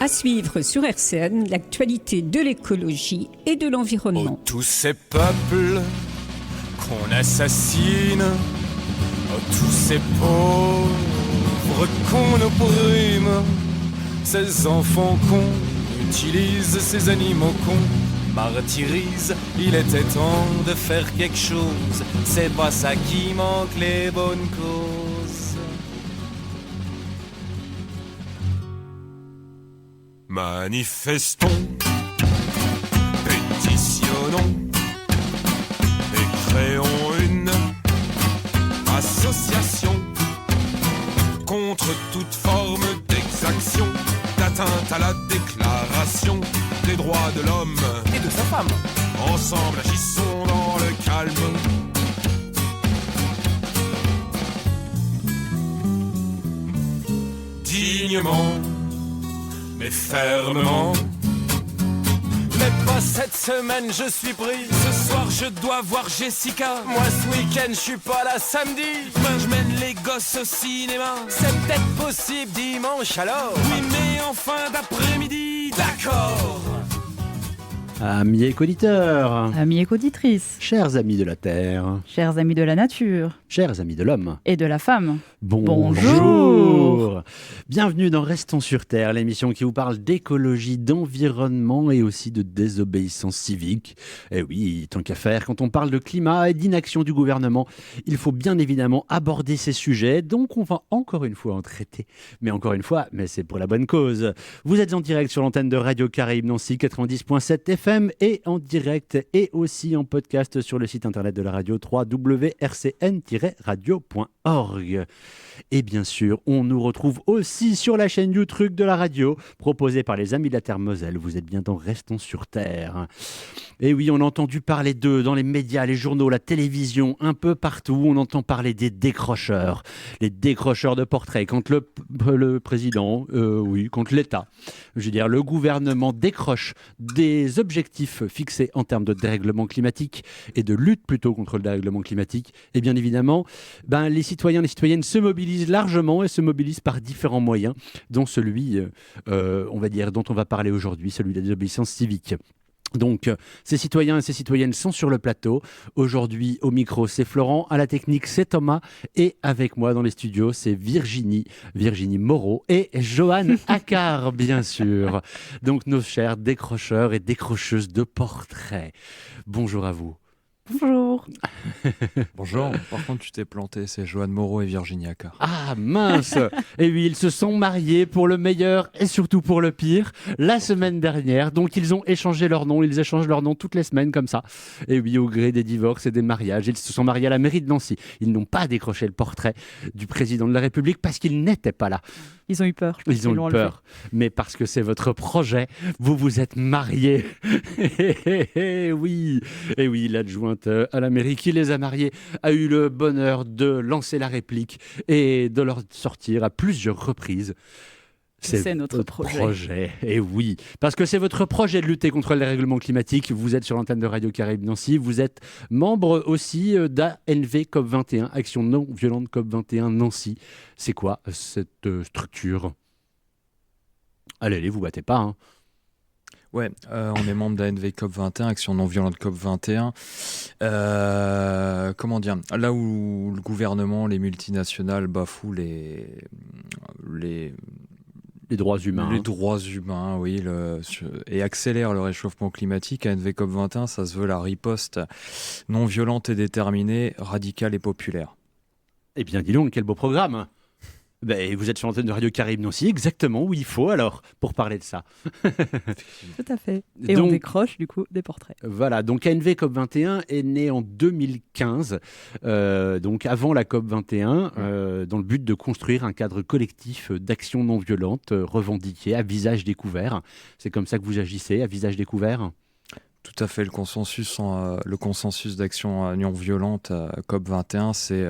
À suivre sur RCN, l'actualité de l'écologie et de l'environnement. Oh, tous ces peuples qu'on assassine, oh, tous ces pauvres qu'on opprime, ces enfants qu'on utilise, ces animaux qu'on martyrise. Il était temps de faire quelque chose, c'est pas ça qui manque, les bonnes causes. Manifestons, pétitionnons et créons une association contre toute forme d'exaction, d'atteinte à la déclaration des droits de l'homme et de sa femme. Ensemble agissons dans le calme. Dignement mais fermement. Mais pas cette semaine, je suis pris. Ce soir, je dois voir Jessica. Moi, ce week-end, je suis pas là samedi. Demain, je mène les gosses au cinéma. C'est peut-être possible dimanche alors. Oui, mais en fin d'après-midi, d'accord. Amis éco-auditeurs, Amis éco-auditrices, chers amis de la Terre, chers amis de la nature chers amis de l'homme, et de la femme. Bonjour. Bienvenue dans Restons sur Terre, l'émission qui vous parle d'écologie, d'environnement et aussi de désobéissance civique. Et oui, tant qu'à faire, quand on parle de climat et d'inaction du gouvernement, il faut bien évidemment aborder ces sujets, donc on va encore une fois en traiter. Mais encore une fois, mais c'est pour la bonne cause. Vous êtes en direct sur l'antenne de Radio Caraïbes Nancy 90.7 FM et en direct et aussi en podcast sur le site internet de la radio www.rcn-radio.org. Et bien sûr, on nous retrouve aussi sur la chaîne YouTube de la radio, proposée par les Amis de la Terre Moselle. Vous êtes bien dans Restons sur Terre. Et oui, on a entendu parler d'eux dans les médias, les journaux, la télévision, un peu partout. On entend parler des décrocheurs, les décrocheurs de portraits. Quand le président, quand l'État, je veux dire, le gouvernement décroche des objectifs fixés en termes de dérèglement climatique et de lutte plutôt contre le dérèglement climatique, et bien évidemment, les citoyens et les citoyennes se mobilisent largement et se mobilisent par différents moyens, dont celui, on va dire, dont on va parler aujourd'hui, celui de la désobéissance civique. Donc, ces citoyens et ces citoyennes sont sur le plateau. Aujourd'hui, au micro, c'est Florent. À la technique, c'est Thomas. Et avec moi dans les studios, c'est Virginie Moreau et Johan Accard, bien sûr. Donc, nos chers décrocheurs et décrocheuses de portraits. Bonjour à vous. Bonjour. Bonjour, par contre tu t'es planté, c'est Johan Moreau et Virginie Accard. Ah mince. Et oui, ils se sont mariés pour le meilleur et surtout pour le pire la semaine dernière. Donc ils ont échangé leurs noms, ils échangent leurs noms toutes les semaines comme ça. Et oui, au gré des divorces et des mariages, ils se sont mariés à la mairie de Nancy. Ils n'ont pas décroché le portrait du président de la République parce qu'il n'était pas là. Ils ont eu peur. Ils ont eu peur, mais parce que c'est votre projet, vous vous êtes mariés. Oui, et oui, l'adjointe à la mairie qui les a mariés a eu le bonheur de lancer la réplique et de leur sortir à plusieurs reprises. C'est notre projet. Et oui, parce que c'est votre projet de lutter contre le dérèglement climatique. Vous êtes sur l'antenne de Radio Caraïbes Nancy. Vous êtes membre aussi d'ANV COP21, Action non violente COP21 Nancy. C'est quoi cette structure ? Allez, vous battez pas, hein. Ouais, on est membre d'ANV COP21, Action non violente COP21. Comment dire ? Là où le gouvernement, les multinationales bafouent les droits humains. Les droits humains, oui, et accélère le réchauffement climatique. ANV COP21, ça se veut la riposte non violente et déterminée, radicale et populaire. Eh bien, dis donc, quel beau programme. Vous êtes sur l'antenne de Radio Caraïbes Nancy, exactement où il faut alors pour parler de ça. Tout à fait. Et donc, on décroche du coup des portraits. Voilà, donc ANV COP21 est né en 2015, donc avant la COP21, dans le but de construire un cadre collectif d'action non violente revendiqué à visage découvert. C'est comme ça que vous agissez, à visage découvert ? Tout à fait, le consensus d'action non violente COP21, c'est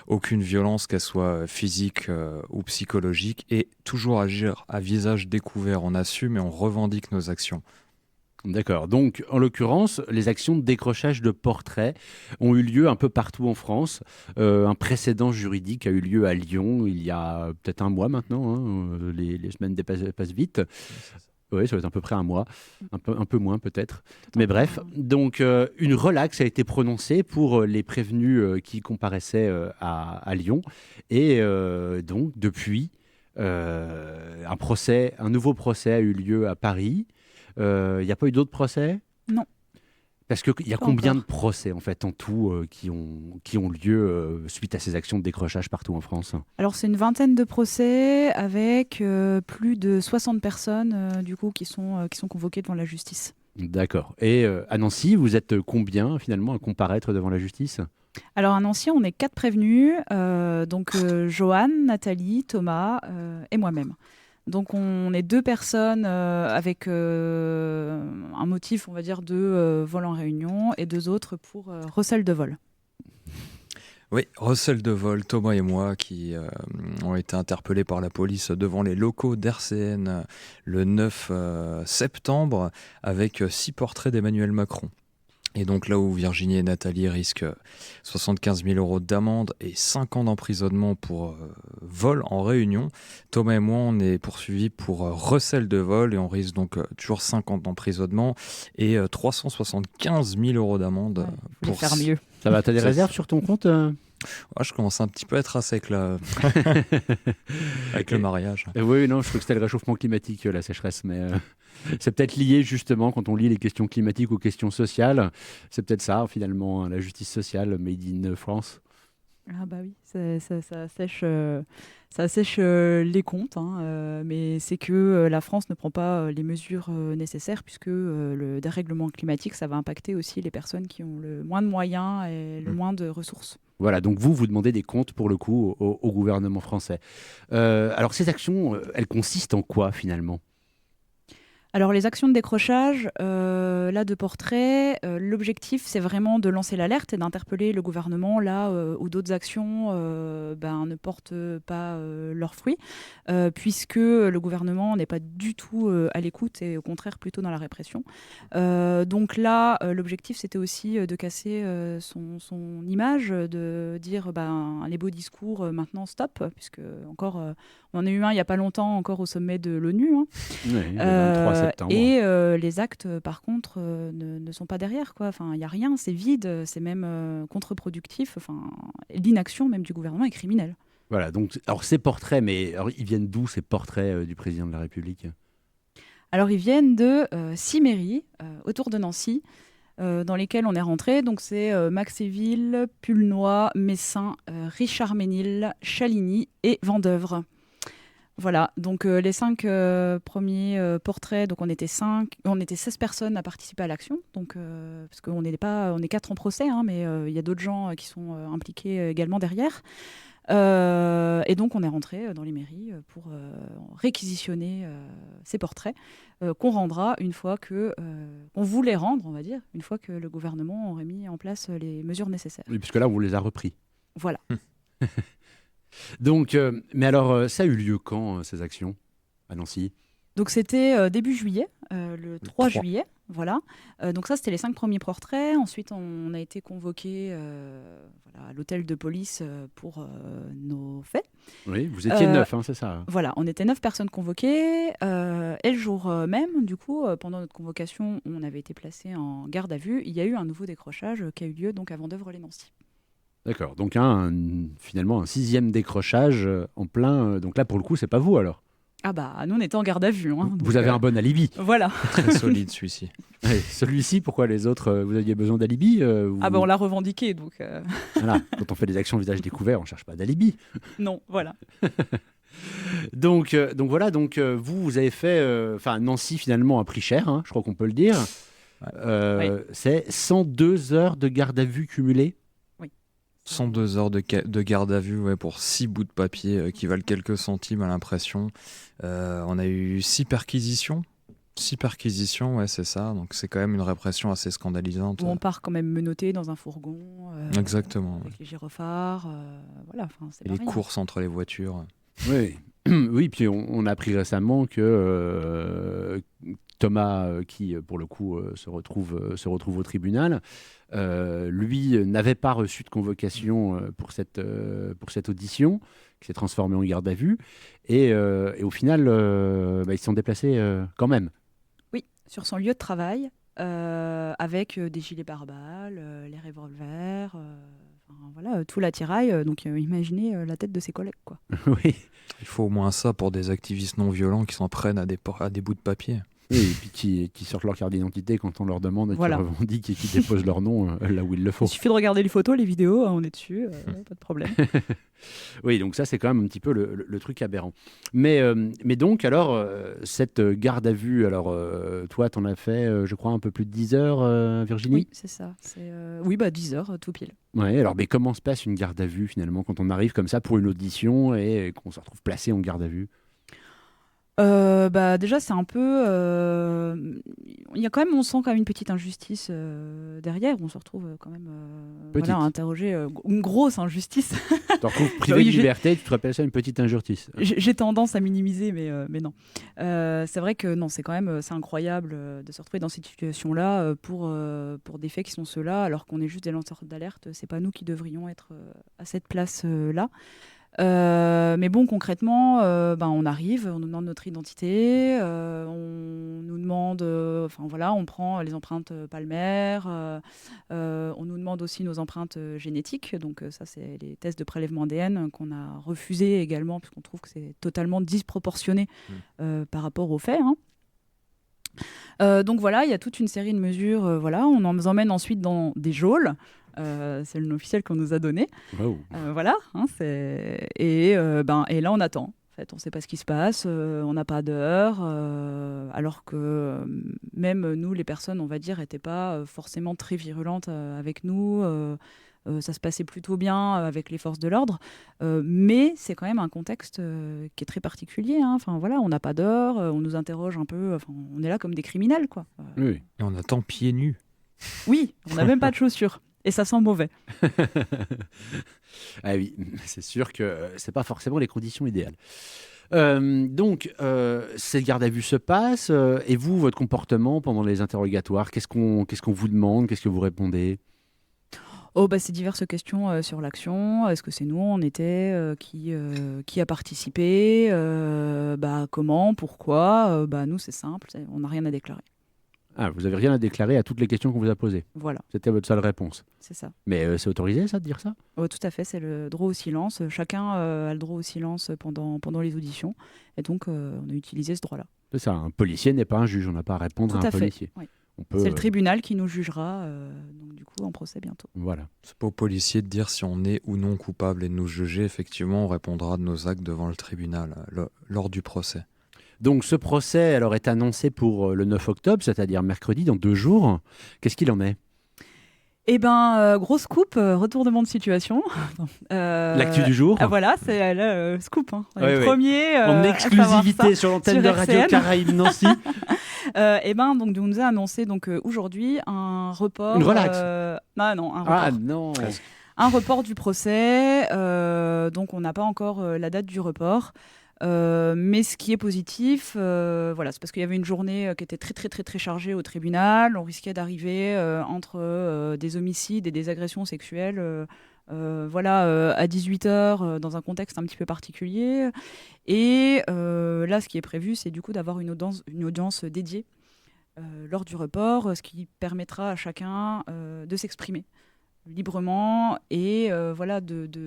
aucune violence, qu'elle soit physique ou psychologique, et toujours agir à visage découvert. On assume et on revendique nos actions. D'accord. Donc, en l'occurrence, les actions de décrochage de portraits ont eu lieu un peu partout en France. Un précédent juridique a eu lieu à Lyon il y a peut-être un mois maintenant. Hein. Les semaines passent vite. Oui, ça va être à peu près un mois, un peu moins peut-être. Mais bref, donc une relaxe a été prononcée pour les prévenus qui comparaissaient à Lyon. Et donc, depuis, un nouveau procès a eu lieu à Paris. Il n'y a pas eu d'autres procès ? Non. Parce qu'il y a Pas combien encore. de procès en fait en tout qui ont lieu suite à ces actions de décrochage partout en France ? Alors, c'est une vingtaine de procès avec plus de 60 personnes du coup, qui sont convoquées devant la justice. D'accord. Et à Nancy, vous êtes combien finalement à comparaître devant la justice ? Alors, à Nancy, on est 4 prévenus, donc Joanne, Nathalie, Thomas et moi-même. Donc, on est 2 personnes avec un motif, on va dire, de vol en réunion et 2 autres pour recel de vol. Oui, recel de vol, Thomas et moi, qui ont été interpellés par la police devant les locaux d'RCN le 9 septembre avec 6 portraits d'Emmanuel Macron. Et donc là où Virginie et Nathalie risquent 75 000 € d'amende et 5 ans d'emprisonnement pour vol en réunion, Thomas et moi, on est poursuivis pour recel de vol et on risque donc toujours 5 ans d'emprisonnement et 375 000 € d'amende. Ouais, pour faire mieux. Ça va, t'as des réserves sur ton compte Je commence un petit peu à être à sec là, avec le mariage. Oui, non, je crois que c'était le réchauffement climatique, la sécheresse, mais c'est peut-être lié justement quand on lit les questions climatiques aux questions sociales. C'est peut-être ça finalement, hein, la justice sociale made in France. Ah bah oui, ça sèche les comptes, hein, mais c'est que la France ne prend pas les mesures nécessaires puisque le dérèglement climatique, ça va impacter aussi les personnes qui ont le moins de moyens et le moins de ressources. Voilà, donc vous demandez des comptes pour le coup au gouvernement français. Alors ces actions, elles consistent en quoi finalement ? Alors les actions de décrochage, là de portrait, l'objectif c'est vraiment de lancer l'alerte et d'interpeller le gouvernement là où d'autres actions ne portent pas leurs fruits, puisque le gouvernement n'est pas du tout à l'écoute et au contraire plutôt dans la répression. Donc là, l'objectif c'était aussi de casser son image, de dire les beaux discours maintenant stop, puisque encore on en a eu un il n'y a pas longtemps encore au sommet de l'ONU. Hein. Oui, le 23 septembre. Et les actes, par contre, ne sont pas derrière, quoi. Enfin, il n'y a rien, c'est vide, c'est même contre-productif. Enfin, l'inaction même du gouvernement est criminelle. Voilà, donc alors ces portraits, mais alors, ils viennent d'où ces portraits du président de la République ? Alors, ils viennent de 6 mairies autour de Nancy, dans lesquelles on est rentré. Donc, c'est Maxéville, Pulnoy, Messin, Richard-Ménil, Chaligny et Vendeuvre. Voilà, donc les 5 premiers portraits, donc on était 16 personnes à participer à l'action, donc, parce qu'on est 4 en procès, hein, mais il y a d'autres gens qui sont impliqués également derrière. Et donc on est rentré dans les mairies pour réquisitionner ces portraits qu'on rendra une fois qu'on voulait rendre, on va dire, une fois que le gouvernement aurait mis en place les mesures nécessaires. Oui, puisque là, on vous les a repris. Voilà. Donc, mais alors, ça a eu lieu quand, ces actions, à Nancy ? Donc c'était début juillet, le 3 juillet, voilà. Donc ça, c'était les 5 premiers portraits. Ensuite, on a été convoqués à l'hôtel de police pour nos faits. Oui, vous étiez 9, hein, c'est ça ? Voilà, on était 9 personnes convoquées. Et le jour même, du coup, pendant notre convocation, on avait été placés en garde à vue. Il y a eu un nouveau décrochage qui a eu lieu donc à Vendeuvre-les-Nancy. D'accord, donc finalement un 6e décrochage en plein. Donc là, pour le coup, c'est pas vous alors ? Ah bah, nous, on était en garde à vue. Hein, vous avez un bon alibi. Voilà. Très solide celui-ci. Ouais, celui-ci, pourquoi les autres, vous aviez besoin d'alibi Ah bah, on l'a revendiqué, donc... Voilà, quand on fait des actions visage découvert, on cherche pas d'alibi. Non, voilà. donc voilà, vous avez fait... Nancy, finalement, a pris cher, hein, je crois qu'on peut le dire. Oui. C'est 102 heures de garde à vue cumulées. 102 heures de garde à vue pour 6 bouts de papier qui valent quelques centimes à l'impression. On a eu 6 perquisitions. 6 perquisitions, ouais, c'est ça. Donc c'est quand même une répression assez scandalisante. Où on part quand même menotté dans un fourgon. Exactement. Avec les gyrophares. Voilà, c'est et les courses entre les voitures. Oui, oui, puis on a appris récemment que Thomas, qui pour le coup se retrouve au tribunal, lui n'avait pas reçu de convocation pour cette audition, qui s'est transformée en garde à vue. Et au final, ils se sont déplacés quand même. Oui, sur son lieu de travail, avec des gilets pare-balles, les revolvers, voilà, tout l'attirail. Donc imaginez la tête de ses collègues, quoi. Oui. Il faut au moins ça pour des activistes non violents qui s'en prennent à des bouts de papier. Oui, et puis qui sortent leur carte d'identité quand on leur demande, et Voilà. qui revendiquent et qui déposent leur nom là où il le faut. Il suffit de regarder les photos, les vidéos, on est dessus, pas de problème. Oui, donc ça, c'est quand même un petit peu le truc aberrant. Mais donc, alors, cette garde à vue, alors, toi, t'en as fait, je crois, un peu plus de 10 heures, Virginie? Oui, c'est ça. Oui, 10 heures, tout pile. Ouais, alors, mais comment se passe une garde à vue, finalement, quand on arrive comme ça pour une audition et qu'on se retrouve placé en garde à vue? Déjà, c'est un peu. Il y a quand même, on sent quand même une petite injustice derrière. On se retrouve quand même Petite. à interroger une grosse injustice. Tu te retrouves privé Oui, de liberté, tu te rappelles ça une petite injustice? J'ai tendance à minimiser, mais non. C'est vrai que non, c'est quand même c'est incroyable de se retrouver dans cette situation-là pour des faits qui sont ceux-là, alors qu'on est juste des lanceurs d'alerte. C'est pas nous qui devrions être à cette place-là. Mais bon, concrètement, on arrive, on nous demande notre identité, on nous demande, on prend les empreintes palmaires, on nous demande aussi nos empreintes génétiques. Donc ça, c'est les tests de prélèvement ADN qu'on a refusés également, puisqu'on trouve que c'est totalement disproportionné par rapport aux faits, hein. Donc voilà, il y a toute une série de mesures. On nous emmène ensuite dans des geôles. C'est le nom officiel qu'on nous a donné. Wow. Voilà. Et là, on attend. En fait, on ne sait pas ce qui se passe. On n'a pas d'heure. Alors que même nous, les personnes, on va dire, n'étaient pas forcément très virulentes avec nous. Ça se passait plutôt bien avec les forces de l'ordre, mais c'est quand même un contexte qui est très particulier, hein. On n'a pas d'heure, on nous interroge un peu, on est là comme des criminels, quoi. Oui. Et on attend pieds nus. Oui, on n'a même pas de chaussures, et ça sent mauvais. Ah oui, c'est sûr que c'est pas forcément les conditions idéales. Donc, cette garde à vue se passe, et vous, votre comportement pendant les interrogatoires, qu'est-ce qu'on vous demande, qu'est-ce que vous répondez? C'est diverses questions sur l'action. Est-ce que c'est nous, on était, qui a participé, comment, pourquoi. Nous, c'est simple, on n'a rien à déclarer. Ah, vous avez rien à déclarer à toutes les questions qu'on vous a posées. Voilà, C'était votre seule réponse. c'est ça. Mais c'est autorisé, ça, de dire ça? Tout à fait, c'est le droit au silence. Chacun a le droit au silence pendant les auditions. Et donc, on a utilisé ce droit-là. C'est ça, un policier n'est pas un juge, on n'a pas à répondre Tout à à un fait. policier. Oui. On peut, C'est le tribunal qui nous jugera, donc du coup, en procès bientôt. Voilà. C'est pas au policier de dire si on est ou non coupable et de nous juger. Effectivement, on répondra de nos actes devant le tribunal lors du procès. Donc, ce procès alors, est annoncé pour le 9 octobre, c'est-à-dire mercredi, dans 2 jours. Qu'est-ce qu'il en est? Grosse coupe, retournement de situation. L'actu du jour. Voilà, c'est le scoop. Hein. Ouais, Le ouais. premier. En à exclusivité savoir ça sur l'antenne sur de Radio RCN. Caraïbes Nancy. Donc, on nous a annoncé aujourd'hui un report. Une relaxe. Un report. Ah non. Un report du procès. Donc, on n'a pas encore la date du report. Mais ce qui est positif, c'est parce qu'il y avait une journée qui était très très très très chargée au tribunal. On risquait d'arriver entre des homicides et des agressions sexuelles à 18h dans un contexte un petit peu particulier. Et là, ce qui est prévu, c'est du coup d'avoir une audience dédiée lors du report, ce qui permettra à chacun de s'exprimer librement et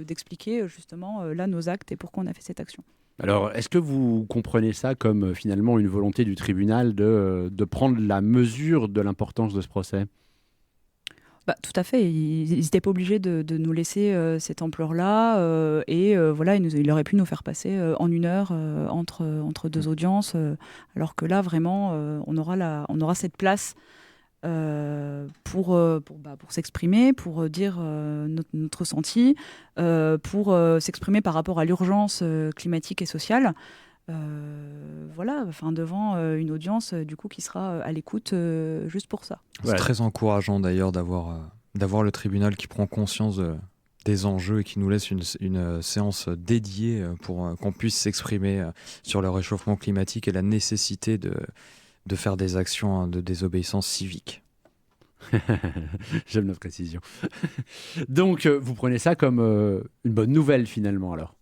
d'expliquer justement là nos actes et pourquoi on a fait cette action. Alors, est-ce que vous comprenez ça comme finalement une volonté du tribunal de prendre la mesure de l'importance de ce procès? Tout à fait. Ils n'étaient pas obligés de nous laisser cette ampleur-là. Il aurait pu nous faire passer en 1 heure entre 2 audiences. Alors que là, vraiment, on aura cette place pour s'exprimer, pour dire notre ressenti, pour s'exprimer par rapport à l'urgence climatique et sociale. Devant une audience du coup qui sera à l'écoute juste pour ça. C'est très encourageant d'ailleurs d'avoir le tribunal qui prend conscience des enjeux et qui nous laisse une séance dédiée pour qu'on puisse s'exprimer sur le réchauffement climatique et la nécessité de faire des actions de désobéissance civique. J'aime la précision. Donc, vous prenez ça comme une bonne nouvelle finalement alors?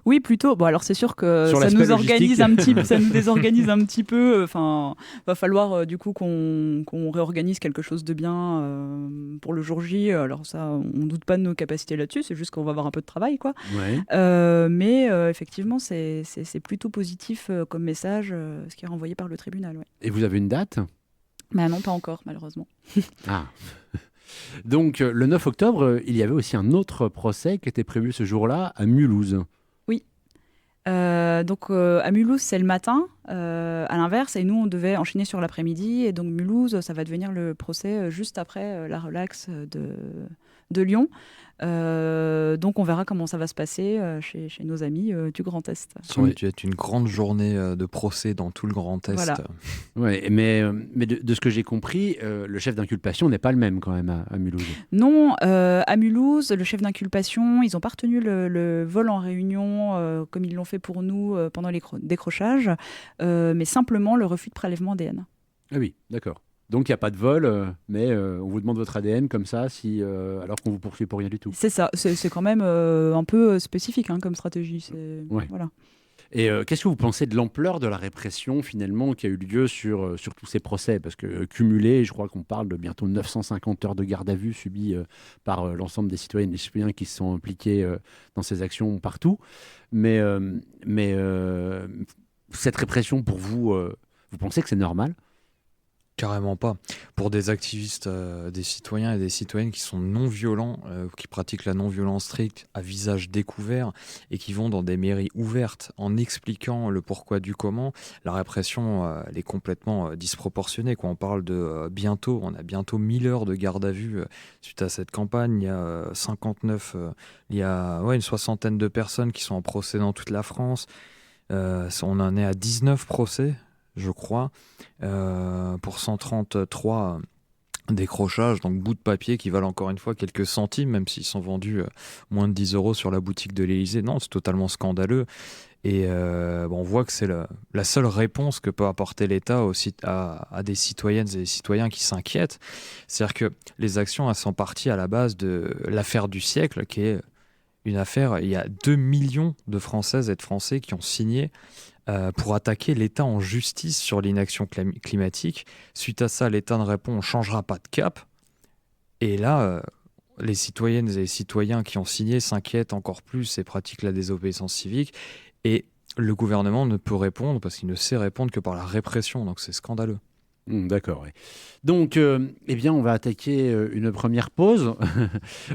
Oui, plutôt. Bon, alors c'est sûr que Sur ça l'aspect nous organise logistique. ça nous désorganise un petit peu. Enfin, va falloir du coup qu'on réorganise quelque chose de bien pour le jour J. Alors ça, on doute pas de nos capacités là-dessus. C'est juste qu'on va avoir un peu de travail, quoi. Ouais. Mais effectivement, c'est plutôt positif comme message, ce qui est renvoyé par le tribunal. Ouais. Et vous avez une date? Bah non, pas encore, malheureusement. Ah. Donc, le 9 octobre, il y avait aussi un autre procès qui était prévu ce jour-là à Mulhouse. Donc à Mulhouse, c'est le matin, à l'inverse, et nous, on devait enchaîner sur l'après-midi. Et donc Mulhouse, ça va devenir le procès juste après la relaxe de Lyon. Donc on verra comment ça va se passer chez nos amis du Grand Est. Ça aurait dû être une grande journée de procès dans tout le Grand Est. Voilà. Ouais, mais de ce que j'ai compris, le chef d'inculpation n'est pas le même quand même à Mulhouse. Non, à Mulhouse, le chef d'inculpation, ils n'ont pas retenu le vol en réunion comme ils l'ont fait pour nous pendant les décrochages, mais simplement le refus de prélèvement ADN. Ah oui, d'accord. Donc il n'y a pas de vol, mais on vous demande votre ADN comme ça, alors qu'on vous poursuit pour rien du tout. C'est ça, c'est quand même un peu spécifique comme stratégie. Ouais. Voilà. Et qu'est-ce que vous pensez de l'ampleur de la répression finalement qui a eu lieu sur tous ces procès? Parce que cumulé, je crois qu'on parle de bientôt 950 heures de garde à vue subies par l'ensemble des citoyennes et des citoyens qui se sont impliqués dans ces actions partout. Mais cette répression, pour vous, vous pensez que c'est normal? Carrément pas. Pour des activistes, des citoyens et des citoyennes qui sont non violents, qui pratiquent la non-violence stricte à visage découvert et qui vont dans des mairies ouvertes en expliquant le pourquoi du comment, la répression elle est complètement disproportionnée. On parle de on a bientôt 1000 heures de garde à vue suite à cette campagne. Il y a 59, il y a une soixantaine de personnes qui sont en procès dans toute la France. On en est à 19 procès, je crois, pour 133 décrochages, donc bouts de papier qui valent encore une fois quelques centimes, même s'ils sont vendus moins de 10 € sur la boutique de l'Élysée. Non, c'est totalement scandaleux. Et on voit que c'est la seule réponse que peut apporter l'État à des citoyennes et des citoyens qui s'inquiètent. C'est-à-dire que les actions elles sont parties à la base de l'affaire du siècle, qui est une affaire, il y a 2 millions de Françaises et de Français qui ont signé pour attaquer l'État en justice sur l'inaction climatique. Suite à ça, l'État ne répond, on ne changera pas de cap. Et là, les citoyennes et les citoyens qui ont signé s'inquiètent encore plus et pratiquent la désobéissance civique. Et le gouvernement ne peut répondre parce qu'il ne sait répondre que par la répression. Donc c'est scandaleux. D'accord, oui. Donc, eh bien, on va attaquer une première pause.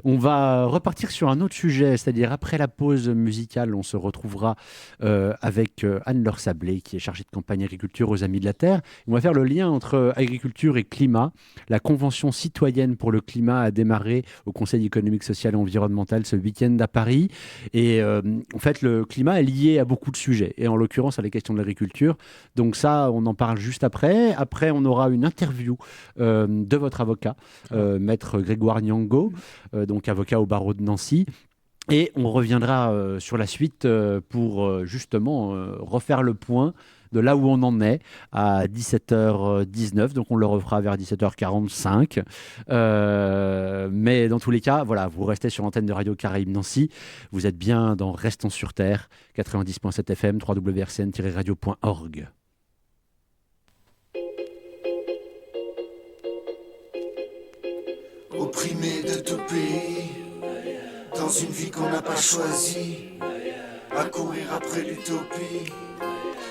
On va repartir sur un autre sujet, c'est-à-dire après la pause musicale, on se retrouvera avec Anne-Laure Sablé, qui est chargée de campagne agriculture aux Amis de la Terre. On va faire le lien entre agriculture et climat. La Convention citoyenne pour le climat a démarré au Conseil économique, social et environnemental ce week-end à Paris. Et en fait, le climat est lié à beaucoup de sujets, et en l'occurrence à la question de l'agriculture. Donc ça, on en parle juste après. Après, on aura une interview de votre avocat, maître Grégoire Niango, donc avocat au barreau de Nancy. Et on reviendra sur la suite pour justement refaire le point de là où on en est à 17h19. Donc on le refera vers 17h45. Mais dans tous les cas, voilà, vous restez sur l'antenne de Radio Caraïbes Nancy. Vous êtes bien dans Restons sur Terre, 90.7 FM, www.rcn-radio.org. Opprimé de tout pays, dans une vie qu'on n'a pas choisie, à courir après l'utopie.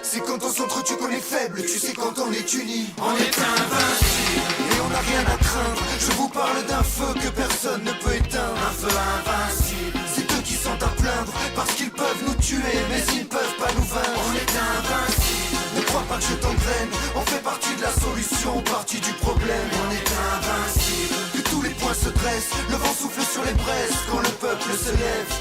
C'est quand on s'entretue qu'on est faible, tu sais quand on est uni. On est invincible et on n'a rien à craindre. Je vous parle d'un feu que personne ne peut éteindre. Un feu invincible, c'est eux qui sont à plaindre, parce qu'ils peuvent nous tuer mais ils ne peuvent pas nous vaincre. On est invincible, ne crois pas que je t'engraine. On fait partie de la solution, partie du problème. On est invincible, que tous les points se dressent, le vent souffle sur les braises quand le peuple se lève.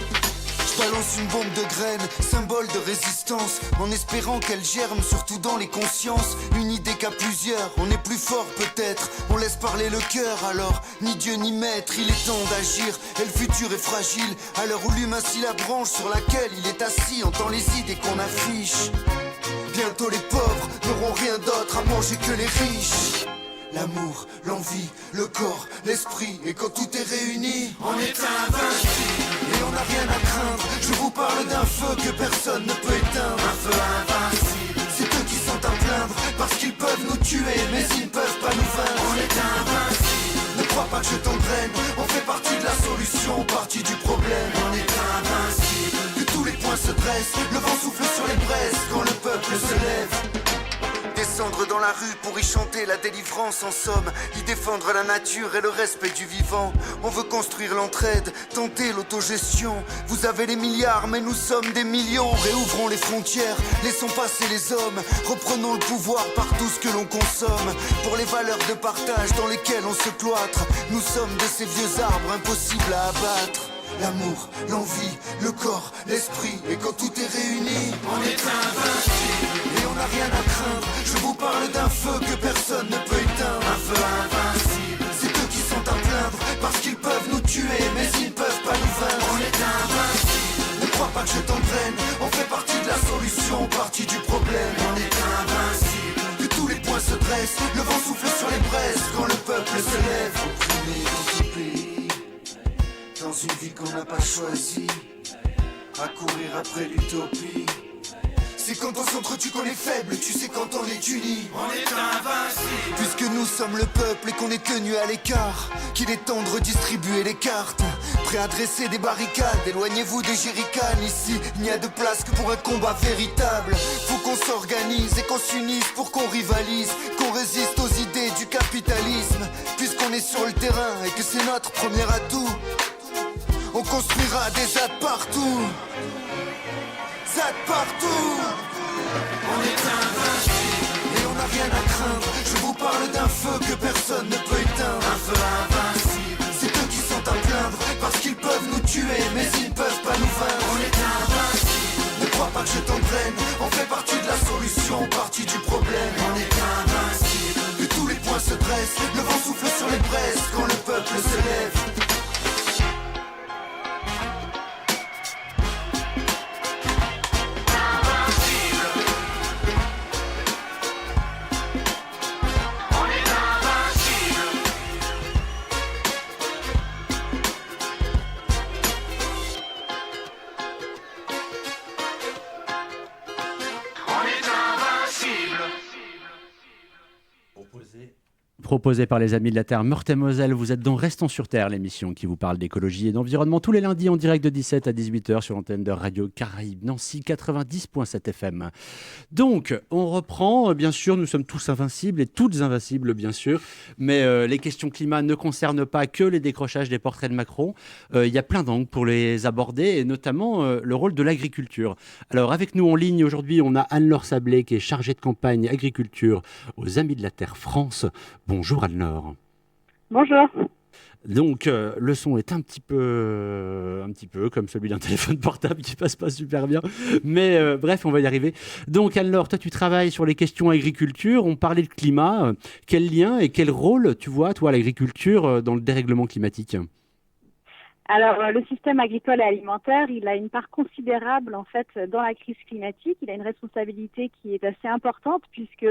Je balance une bombe de graines, symbole de résistance, en espérant qu'elle germe surtout dans les consciences. Une idée qu'à plusieurs, on est plus fort peut-être, on laisse parler le cœur alors, ni Dieu ni maître, il est temps d'agir, et le futur est fragile, à l'heure où l'humain scie la branche sur laquelle il est assis, entend les idées qu'on affiche. Bientôt les pauvres n'auront n'auront rien d'autre à manger que les riches. L'amour, l'envie, le corps, l'esprit, et quand tout est réuni, on est invincible. Et on n'a rien à craindre, je vous parle d'un feu que personne ne peut éteindre. Un feu invincible, c'est eux qui sont à plaindre, parce qu'ils peuvent nous tuer, mais ils ne peuvent pas nous vaincre. On est invincible, ne crois pas que je t'engraine, on fait partie de la solution, partie du problème. On est invincible, que tous les points se dressent, le vent souffle sur les braises quand le peuple se lève. Descendre dans la rue pour y chanter la délivrance, en somme, y défendre la nature et le respect du vivant. On veut construire l'entraide, tenter l'autogestion. Vous avez les milliards, mais nous sommes des millions. Réouvrons les frontières, laissons passer les hommes. Reprenons le pouvoir par tout ce que l'on consomme. Pour les valeurs de partage dans lesquelles on se cloître. Nous sommes de ces vieux arbres impossibles à abattre. L'amour, l'envie, le corps, l'esprit, et quand tout est réuni, on est invincible. Et on n'a rien à craindre, je vous parle d'un feu que personne ne peut éteindre. Un feu invincible, c'est eux qui sont à plaindre, parce qu'ils peuvent nous tuer, mais ils ne peuvent pas nous vaincre. On est invincible, ne crois pas que je t'entraîne, on fait partie de la solution, partie du problème. On est invincible, que tous les points se dressent, le vent souffle sur les braises quand le peuple se lève. Opprimé dans ce pays, dans une vie qu'on n'a pas choisie, à courir après l'utopie. C'est quand on s'entretue qu'on est faible, tu sais quand on est unis, on est invincible. Puisque nous sommes le peuple et qu'on est tenu à l'écart, qu'il est temps de redistribuer les cartes. Prêt à dresser des barricades, éloignez-vous des jerrycans. Ici, il n'y a de place que pour un combat véritable. Faut qu'on s'organise et qu'on s'unisse pour qu'on rivalise, qu'on résiste aux idées du capitalisme. Puisqu'on est sur le terrain et que c'est notre premier atout, on construira des ZAD partout. ZAD partout. On est invincible et on n'a rien à craindre. Je vous parle d'un feu que personne ne peut éteindre. Un feu invincible, c'est eux qui sont à plaindre, parce qu'ils peuvent nous tuer, mais ils ne peuvent pas nous vaincre. On est invincible, ne crois pas que je t'entraîne, on fait partie de la solution, partie du problème. On est invincible, que tous les points se dressent, le vent souffle sur les braises quand le peuple se lève. Proposé par les Amis de la Terre Meurthe-et-Moselle, vous êtes dans Restons sur Terre, l'émission qui vous parle d'écologie et d'environnement tous les lundis en direct de 17 à 18h sur l'antenne de Radio Caraïbe Nancy 90.7 FM. Donc, on reprend, bien sûr, nous sommes tous invincibles et toutes invincibles, bien sûr, mais les questions climat ne concernent pas que les décrochages des portraits de Macron. Il y a plein d'angles pour les aborder, et notamment le rôle de l'agriculture. Alors, avec nous en ligne aujourd'hui, on a Anne-Laure Sablé qui est chargée de campagne agriculture aux Amis de la Terre France. Bonjour Anne-Laure. Bonjour. Donc le son est un petit peu comme celui d'un téléphone portable qui passe pas super bien, mais bref, on va y arriver. Donc Anne-Laure, toi tu travailles sur les questions agriculture, on parlait de climat, quel lien et quel rôle tu vois toi l'agriculture dans le dérèglement climatique ? Alors, le système agricole et alimentaire, il a une part considérable en fait dans la crise climatique. Il a une responsabilité qui est assez importante, puisque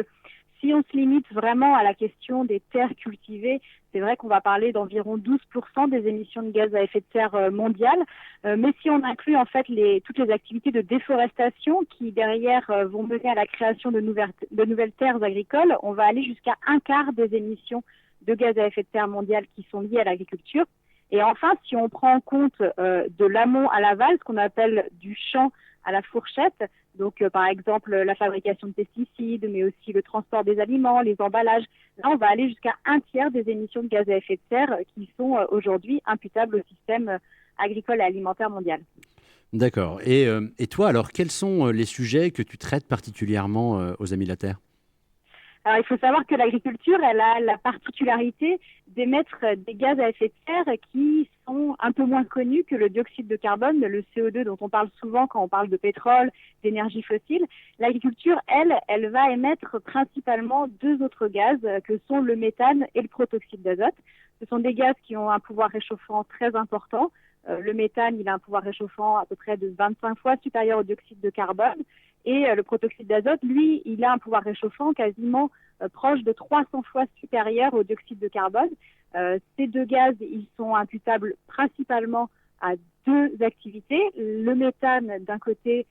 si on se limite vraiment à la question des terres cultivées, c'est vrai qu'on va parler d'environ 12% des émissions de gaz à effet de serre mondiales. Mais si on inclut en fait toutes les activités de déforestation qui derrière vont mener à la création de nouvelles terres agricoles, on va aller jusqu'à un quart des émissions de gaz à effet de serre mondiales qui sont liées à l'agriculture. Et enfin, si on prend en compte de l'amont à l'aval, ce qu'on appelle du champ à la fourchette, donc par exemple la fabrication de pesticides, mais aussi le transport des aliments, les emballages, là on va aller jusqu'à un tiers des émissions de gaz à effet de serre qui sont aujourd'hui imputables au système agricole et alimentaire mondial. D'accord. Et toi alors, quels sont les sujets que tu traites particulièrement aux Amis de la Terre ? Alors, il faut savoir que l'agriculture, elle a la particularité d'émettre des gaz à effet de serre qui sont un peu moins connus que le dioxyde de carbone, le CO2 dont on parle souvent quand on parle de pétrole, d'énergie fossile. L'agriculture, elle va émettre principalement deux autres gaz que sont le méthane et le protoxyde d'azote. Ce sont des gaz qui ont un pouvoir réchauffant très important. Le méthane, il a un pouvoir réchauffant à peu près de 25 fois supérieur au dioxyde de carbone. Et le protoxyde d'azote, lui, il a un pouvoir réchauffant quasiment proche de 300 fois supérieur au dioxyde de carbone. Ces deux gaz, ils sont imputables principalement à deux activités. Le méthane, d'un côté,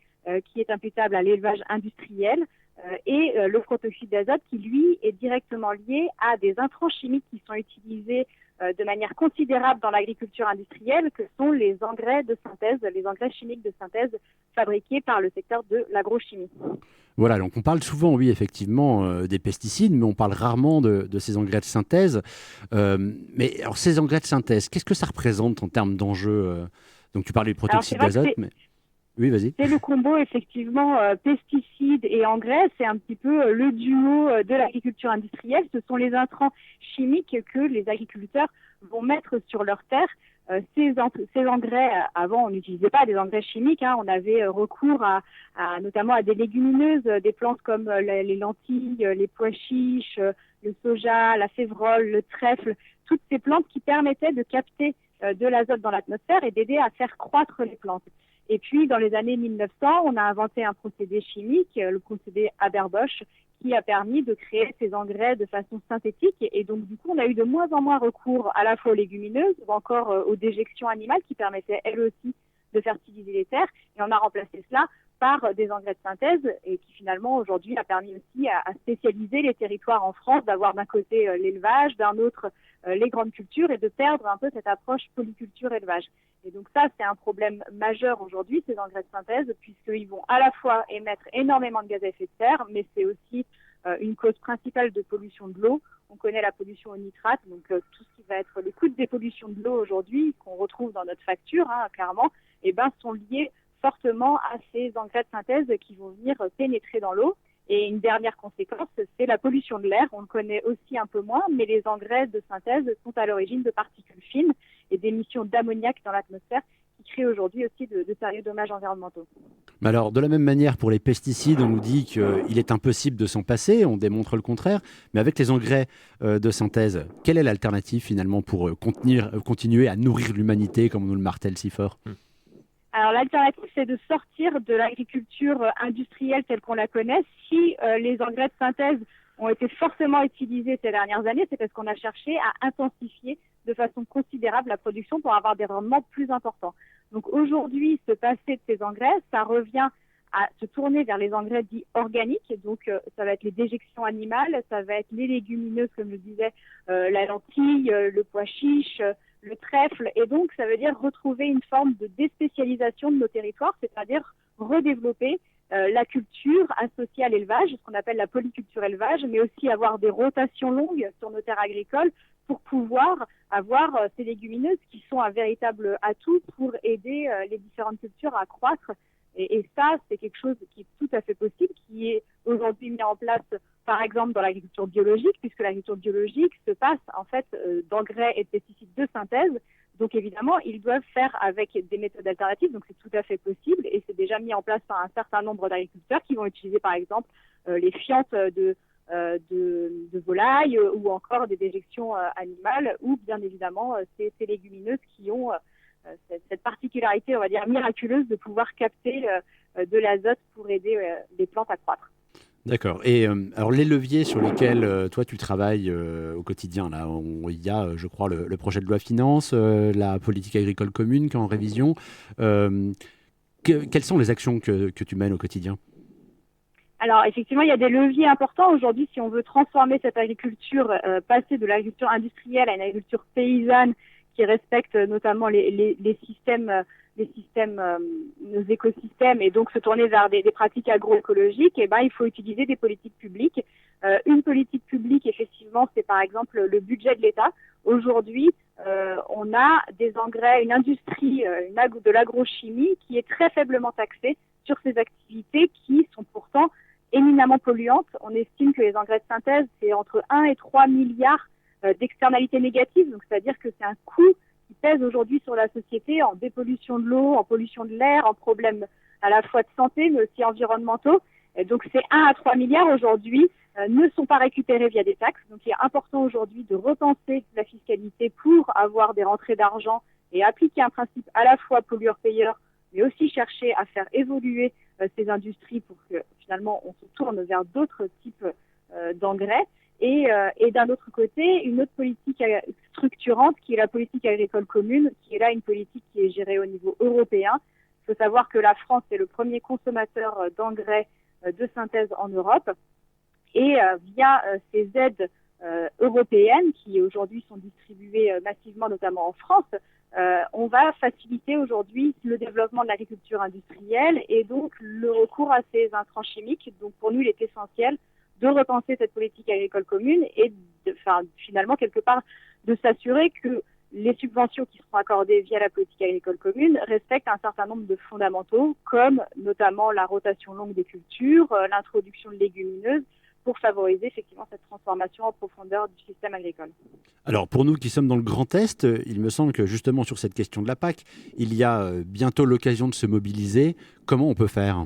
qui est imputable à l'élevage industriel, et le protoxyde d'azote qui, lui, est directement lié à des intrants chimiques qui sont utilisés de manière considérable dans l'agriculture industrielle, que sont les engrais de synthèse, les engrais chimiques de synthèse fabriqués par le secteur de l'agrochimie. Voilà, donc on parle souvent, oui, effectivement, des pesticides, mais on parle rarement de ces engrais de synthèse. Mais alors, ces engrais de synthèse, qu'est-ce que ça représente en termes d'enjeux Donc, tu parlais du protoxyde d'azote, mais... Oui, vas-y. C'est le combo, effectivement, pesticides et engrais. C'est un petit peu le duo de l'agriculture industrielle. Ce sont les intrants chimiques que les agriculteurs vont mettre sur leurs terres. Ces engrais, avant, on n'utilisait pas des engrais chimiques. On avait recours notamment à des légumineuses, des plantes comme les lentilles, les pois chiches, le soja, la févrole, le trèfle. Toutes ces plantes qui permettaient de capter de l'azote dans l'atmosphère et d'aider à faire croître les plantes. Et puis, dans les années 1900, on a inventé un procédé chimique, le procédé Haber-Bosch, qui a permis de créer ces engrais de façon synthétique. Et donc, du coup, on a eu de moins en moins recours à la fois aux légumineuses ou encore aux déjections animales qui permettaient, elles aussi, de fertiliser les terres. Et on a remplacé cela par des engrais de synthèse et qui, finalement, aujourd'hui, a permis aussi à spécialiser les territoires en France, d'avoir d'un côté l'élevage, d'un autre les grandes cultures et de perdre un peu cette approche polyculture-élevage. Et donc ça, c'est un problème majeur aujourd'hui, ces engrais de synthèse, puisqu'ils vont à la fois émettre énormément de gaz à effet de serre, mais c'est aussi une cause principale de pollution de l'eau. On connaît la pollution au nitrate, donc tout ce qui va être les coûts de dépollution de l'eau aujourd'hui, qu'on retrouve dans notre facture, clairement, sont liés fortement à ces engrais de synthèse qui vont venir pénétrer dans l'eau. Et une dernière conséquence, c'est la pollution de l'air. On le connaît aussi un peu moins, mais les engrais de synthèse sont à l'origine de particules fines et d'émissions d'ammoniac dans l'atmosphère qui créent aujourd'hui aussi de sérieux dommages environnementaux. Mais alors, de la même manière, pour les pesticides, on nous dit qu'il est impossible de s'en passer, on démontre le contraire. Mais avec les engrais de synthèse, quelle est l'alternative finalement pour continuer à nourrir l'humanité, comme on nous le martèle si fort ? Alors l'alternative, c'est de sortir de l'agriculture industrielle telle qu'on la connaît. Si les engrais de synthèse ont été fortement utilisés ces dernières années, c'est parce qu'on a cherché à intensifier de façon considérable la production pour avoir des rendements plus importants. Donc aujourd'hui, se passer de ces engrais, ça revient à se tourner vers les engrais dits organiques. Donc ça va être les déjections animales, ça va être les légumineuses, comme je disais, la lentille, le pois chiche, le trèfle, et donc ça veut dire retrouver une forme de déspécialisation de nos territoires, c'est-à-dire redévelopper la culture associée à l'élevage, ce qu'on appelle la polyculture élevage, mais aussi avoir des rotations longues sur nos terres agricoles pour pouvoir avoir ces légumineuses qui sont un véritable atout pour aider les différentes cultures à croître. Et ça, c'est quelque chose qui est tout à fait possible, qui est aujourd'hui mis en place, par exemple, dans l'agriculture biologique, puisque l'agriculture biologique se passe, en fait, d'engrais et de pesticides de synthèse. Donc, évidemment, ils doivent faire avec des méthodes alternatives. Donc, c'est tout à fait possible et c'est déjà mis en place par un certain nombre d'agriculteurs qui vont utiliser, par exemple, les fientes de volailles ou encore des déjections animales ou, bien évidemment, ces légumineuses qui ont cette particularité, on va dire, miraculeuse de pouvoir capter de l'azote pour aider les plantes à croître. D'accord. Et alors les leviers sur lesquels toi tu travailles au quotidien, là, il y a, je crois, le projet de loi finance, la politique agricole commune qui est en révision. Quelles sont les actions que tu mènes au quotidien ? Alors effectivement, il y a des leviers importants aujourd'hui si on veut transformer cette agriculture, passer de l'agriculture industrielle à une agriculture paysanne qui respecte notamment les systèmes, nos écosystèmes, et donc se tourner vers des pratiques agroécologiques. Et il faut utiliser des politiques publiques. Une politique publique, effectivement, c'est par exemple le budget de l'État. Aujourd'hui, on a des engrais, une industrie de l'agrochimie qui est très faiblement taxée sur ces activités qui sont pourtant éminemment polluantes. On estime que les engrais de synthèse, c'est entre 1 et 3 milliards d'externalités négatives, donc c'est-à-dire que c'est un coût qui pèse aujourd'hui sur la société en dépollution de l'eau, en pollution de l'air, en problèmes à la fois de santé mais aussi environnementaux. Et donc ces 1 à 3 milliards aujourd'hui ne sont pas récupérés via des taxes. Donc il est important aujourd'hui de repenser la fiscalité pour avoir des rentrées d'argent et appliquer un principe à la fois pollueur-payeur, mais aussi chercher à faire évoluer ces industries pour que finalement on se tourne vers d'autres types d'engrais. Et d'un autre côté, une autre politique structurante qui est la politique agricole commune, qui est là une politique qui est gérée au niveau européen. Il faut savoir que la France est le premier consommateur d'engrais de synthèse en Europe. Et via ces aides européennes qui aujourd'hui sont distribuées massivement, notamment en France, on va faciliter aujourd'hui le développement de l'agriculture industrielle et donc le recours à ces intrants chimiques. Donc pour nous, il est essentiel de repenser cette politique agricole commune et finalement quelque part de s'assurer que les subventions qui seront accordées via la politique agricole commune respectent un certain nombre de fondamentaux comme notamment la rotation longue des cultures, l'introduction de légumineuses pour favoriser effectivement cette transformation en profondeur du système agricole. Alors pour nous qui sommes dans le Grand Est, il me semble que justement sur cette question de la PAC, il y a bientôt l'occasion de se mobiliser. Comment on peut faire ?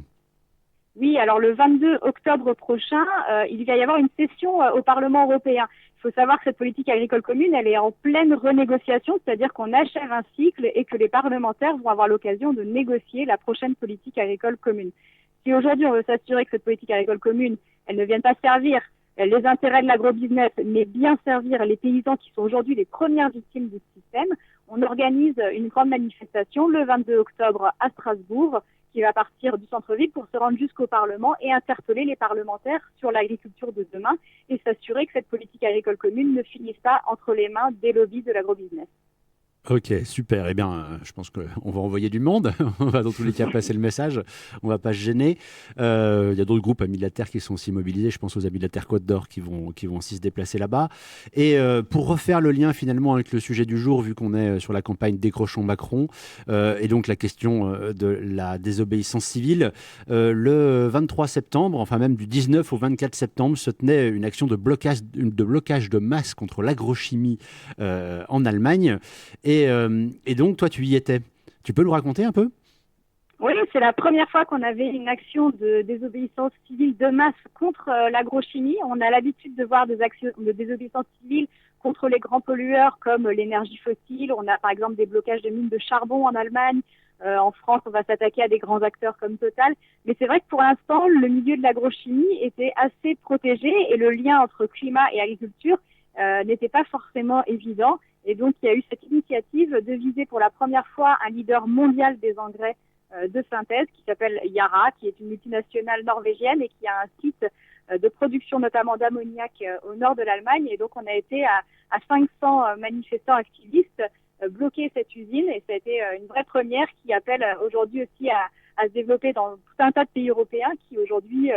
Oui, alors le 22 octobre prochain, il va y avoir une session au Parlement européen. Il faut savoir que cette politique agricole commune, elle est en pleine renégociation, c'est-à-dire qu'on achève un cycle et que les parlementaires vont avoir l'occasion de négocier la prochaine politique agricole commune. Si aujourd'hui on veut s'assurer que cette politique agricole commune, elle ne vienne pas servir les intérêts de l'agrobusiness, mais bien servir les paysans qui sont aujourd'hui les premières victimes du système, on organise une grande manifestation le 22 octobre à Strasbourg, qui va partir du centre-ville pour se rendre jusqu'au Parlement et interpeller les parlementaires sur l'agriculture de demain et s'assurer que cette politique agricole commune ne finisse pas entre les mains des lobbies de l'agrobusiness. Ok, super. Eh bien, je pense qu'on va envoyer du monde. On va dans tous les cas passer le message. On ne va pas se gêner. Il y a d'autres groupes Amis de la Terre qui sont aussi mobilisés. Je pense aux Amis de la Terre Côte d'Or qui vont aussi se déplacer là-bas. Et pour refaire le lien finalement avec le sujet du jour, vu qu'on est sur la campagne Décrochons Macron, et donc la question de la désobéissance civile, le 23 septembre, enfin même du 19 au 24 septembre, se tenait une action de blocage de masse contre l'agrochimie en Allemagne. Et donc, toi, tu y étais. Tu peux nous raconter un peu ? Oui, c'est la première fois qu'on avait une action de désobéissance civile de masse contre l'agrochimie. On a l'habitude de voir des actions de désobéissance civile contre les grands pollueurs comme l'énergie fossile. On a par exemple des blocages de mines de charbon en Allemagne. En France, on va s'attaquer à des grands acteurs comme Total. Mais c'est vrai que pour l'instant, le milieu de l'agrochimie était assez protégé et le lien entre climat et agriculture n'était pas forcément évident. Et donc, il y a eu cette initiative de viser pour la première fois un leader mondial des engrais de synthèse qui s'appelle Yara, qui est une multinationale norvégienne et qui a un site de production notamment d'ammoniac au nord de l'Allemagne. Et donc, on a été à 500 manifestants activistes bloquer cette usine. Et ça a été une vraie première qui appelle aujourd'hui aussi à se développer dans tout un tas de pays européens qui aujourd'hui,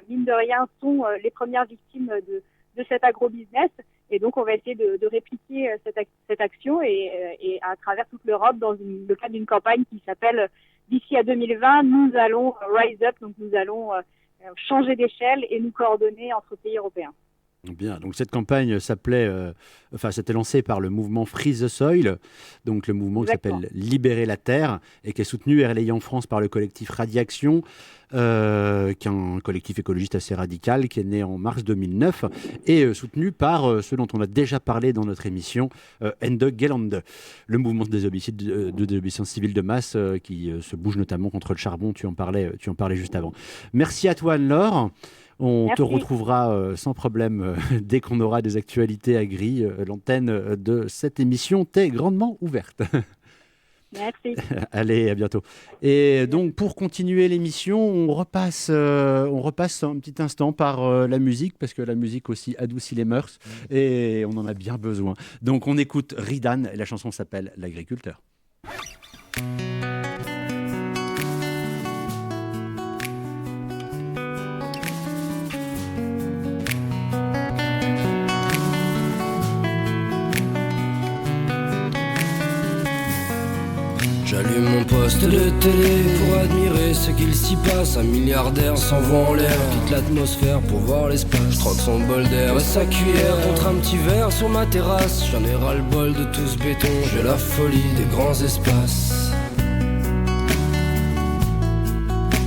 mine de rien, sont les premières victimes de cet agrobusiness. Et donc, on va essayer de répliquer cette action et à travers toute l'Europe dans le cadre d'une campagne qui s'appelle « D'ici à 2020, nous allons rise up », donc nous allons changer d'échelle et nous coordonner entre pays européens. Bien, donc cette campagne s'était lancée par le mouvement Freeze the Soil, donc le mouvement qui s'appelle Libérer la Terre et qui est soutenu et relayé en France par le collectif Radiaction, qui est un collectif écologiste assez radical, qui est né en mars 2009 et soutenu par ceux dont on a déjà parlé dans notre émission, Ende Gelände, le mouvement de désobéissance civile de masse qui se bouge notamment contre le charbon. Tu en parlais juste avant. Merci à toi, Anne-Laure. On te retrouvera sans problème dès qu'on aura des actualités agri. L'antenne de cette émission t'est grandement ouverte. Merci. Allez, à bientôt. Et donc, pour continuer l'émission, on repasse un petit instant par la musique, parce que la musique aussi adoucit les mœurs, et on en a bien besoin. Donc, on écoute Ridan, et la chanson s'appelle « L'agriculteur ». J'allume mon poste de télé pour admirer ce qu'il s'y passe. Un milliardaire s'envoie en l'air, quitte l'atmosphère pour voir l'espace. Je troque son bol d'air et sa cuillère contre un petit verre sur ma terrasse. J'en ai ras le bol de tout ce béton, j'ai la folie des grands espaces.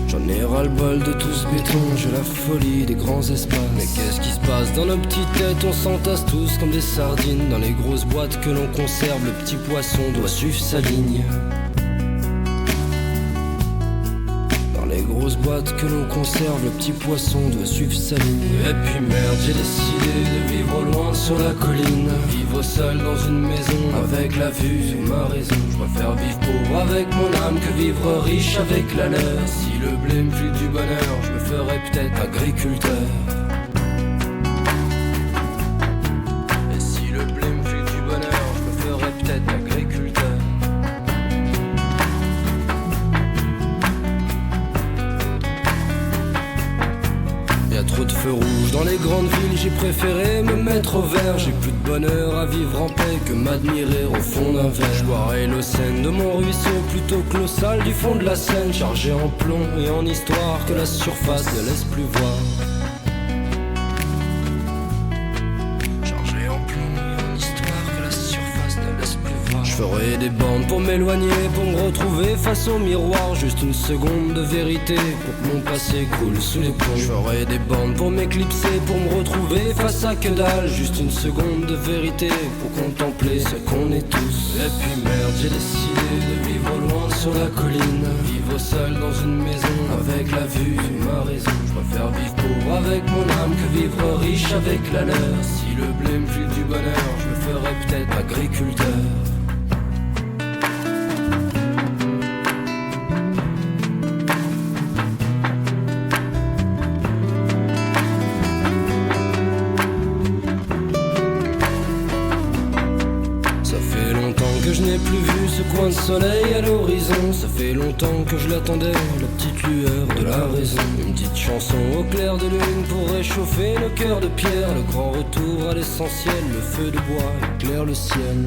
J'en ai ras le bol de tout ce béton, j'ai la folie des grands espaces. Mais qu'est-ce qui se passe dans nos petites têtes? On s'entasse tous comme des sardines dans les grosses boîtes que l'on conserve. Le petit poisson doit suivre sa ligne. grosse boîte que l'on conserve, le petit poisson doit suivre sa ligne. Et puis merde, j'ai décidé de vivre loin sur la colline, vivre seul dans une maison avec la vue sur ma raison. Je préfère vivre pauvre avec mon âme que vivre riche avec la leur. Si le blé me file du bonheur, je me ferais peut-être agriculteur. Et si le blé me file du bonheur, je me ferais peut-être agriculteur. Y'a trop de feux rouges dans les grandes villes, j'ai préféré me mettre au vert. J'ai plus de bonheur à vivre en paix que m'admirer au fond d'un verre. Je boirai l'eau saine de mon ruisseau plutôt que l'eau sale du fond de la Seine, chargée en plomb et en histoire que la surface ne laisse plus voir. Chargée en plomb et en histoire que la surface ne laisse plus voir. Je ferai des bandes pour m'éloigner, pour me retrouver face au miroir. Juste une seconde de vérité pour que mon passé coule sous les ponts. Je ferai des bandes pour m'éclipser, pour me retrouver face à que dalle. Juste une seconde de vérité pour contempler ce qu'on est tous. Et puis merde, j'ai décidé de vivre loin sur la colline, vivre seul dans une maison avec la vue sur ma raison. Je préfère vivre pauvre avec mon âme que vivre riche avec la leur. Si le blé me file du bonheur, je me ferais peut-être agriculteur. Je n'ai plus vu ce coin de soleil à l'horizon. Ça fait longtemps que je l'attendais, la petite lueur de la raison. Une petite chanson au clair de lune pour réchauffer nos cœurs de pierre. Le grand retour à l'essentiel, le feu de bois éclaire le ciel.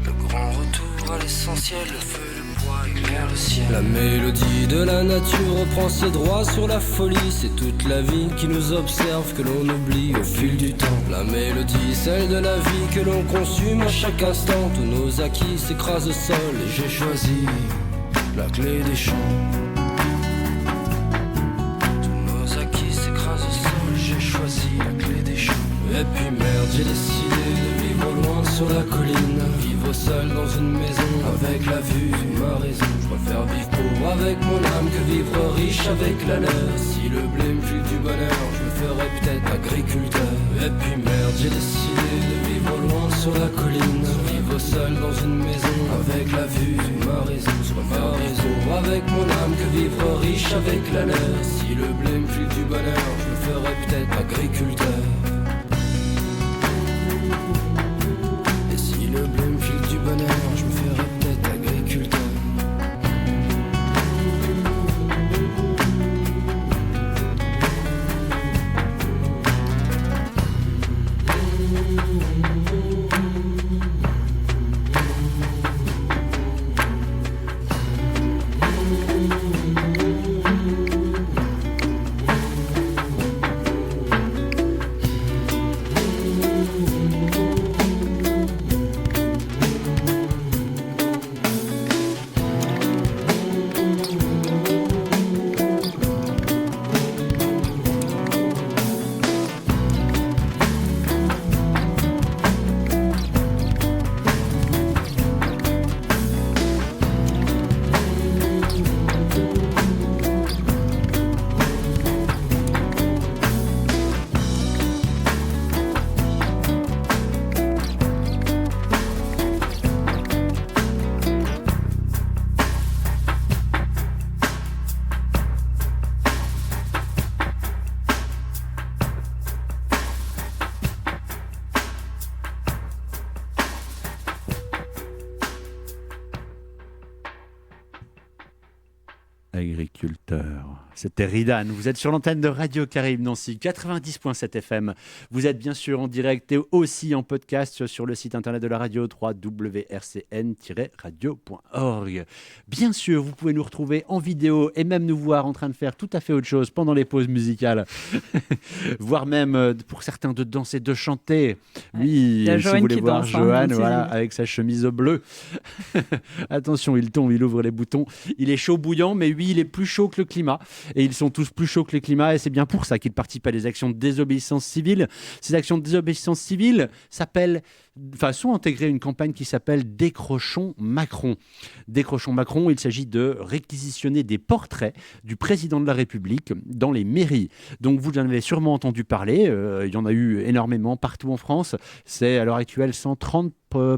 Le grand retour à l'essentiel, le feu de bois éclaire le ciel. La mélodie de la nature reprend ses droits sur la folie. C'est toute la vie qui nous observe, que l'on oublie au fil du temps. La mélodie, celle de la vie que l'on consume à chaque instant. Tous nos acquis s'écrasent au sol et j'ai choisi la clé des champs. Tous nos acquis s'écrasent au sol et j'ai choisi la clé des champs. Et puis merde, j'ai décidé de vivre loin sur la colline, vivre seul dans une maison avec la vue sur ma raison. Je préfère vivre pauvre avec mon âme que vivre riche avec la leur. Si le blé me file du bonheur, je me ferais peut-être agriculteur. Et puis merde, j'ai décidé de vivre loin sur la colline, vivre seul dans une maison avec la vue sur ma raison. Je préfère vivre pauvre avec mon âme que vivre riche avec la leur. Si le blé me file du bonheur, je me ferais peut-être agriculteur. Et si le blé me file du bonheur, je me ferais peut-être agriculteur. Agriculteur. C'était Ridan. Vous êtes sur l'antenne de Radio Caraïbes Nancy, 90.7 FM. Vous êtes bien sûr en direct et aussi en podcast sur le site internet de la radio, www.rcn-radio.org. Bien sûr, vous pouvez nous retrouver en vidéo et même nous voir en train de faire tout à fait autre chose pendant les pauses musicales. Voire même, pour certains, de danser, de chanter. Oui, si vous voulez voir Johan, voilà, avec sa chemise bleue. Attention, il tombe, il ouvre les boutons. Il est chaud bouillant, mais oui, lui, il est plus chaud que le climat. Et ils sont tous plus chauds que le climat. Et c'est bien pour ça qu'ils participent à des actions de désobéissance civile. Ces actions de désobéissance civile sont intégrées à une campagne qui s'appelle Décrochons Macron. Décrochons Macron, il s'agit de réquisitionner des portraits du président de la République dans les mairies. Donc vous en avez sûrement entendu parler. Il y en a eu énormément partout en France. C'est à l'heure actuelle 130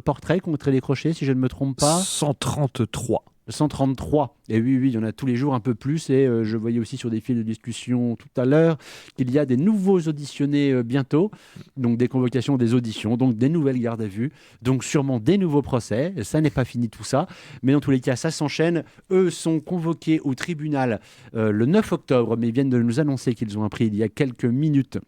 portraits qui ont été décrochés, si je ne me trompe pas. 133. 133. Et oui, il y en a tous les jours un peu plus. Et je voyais aussi sur des fils de discussion tout à l'heure qu'il y a des nouveaux auditionnés bientôt. Donc des convocations, des auditions, donc des nouvelles gardes à vue. Donc sûrement des nouveaux procès. Ça n'est pas fini tout ça. Mais dans tous les cas, ça s'enchaîne. Eux sont convoqués au tribunal le 9 octobre, mais ils viennent de nous annoncer qu'ils ont appris il y a quelques minutes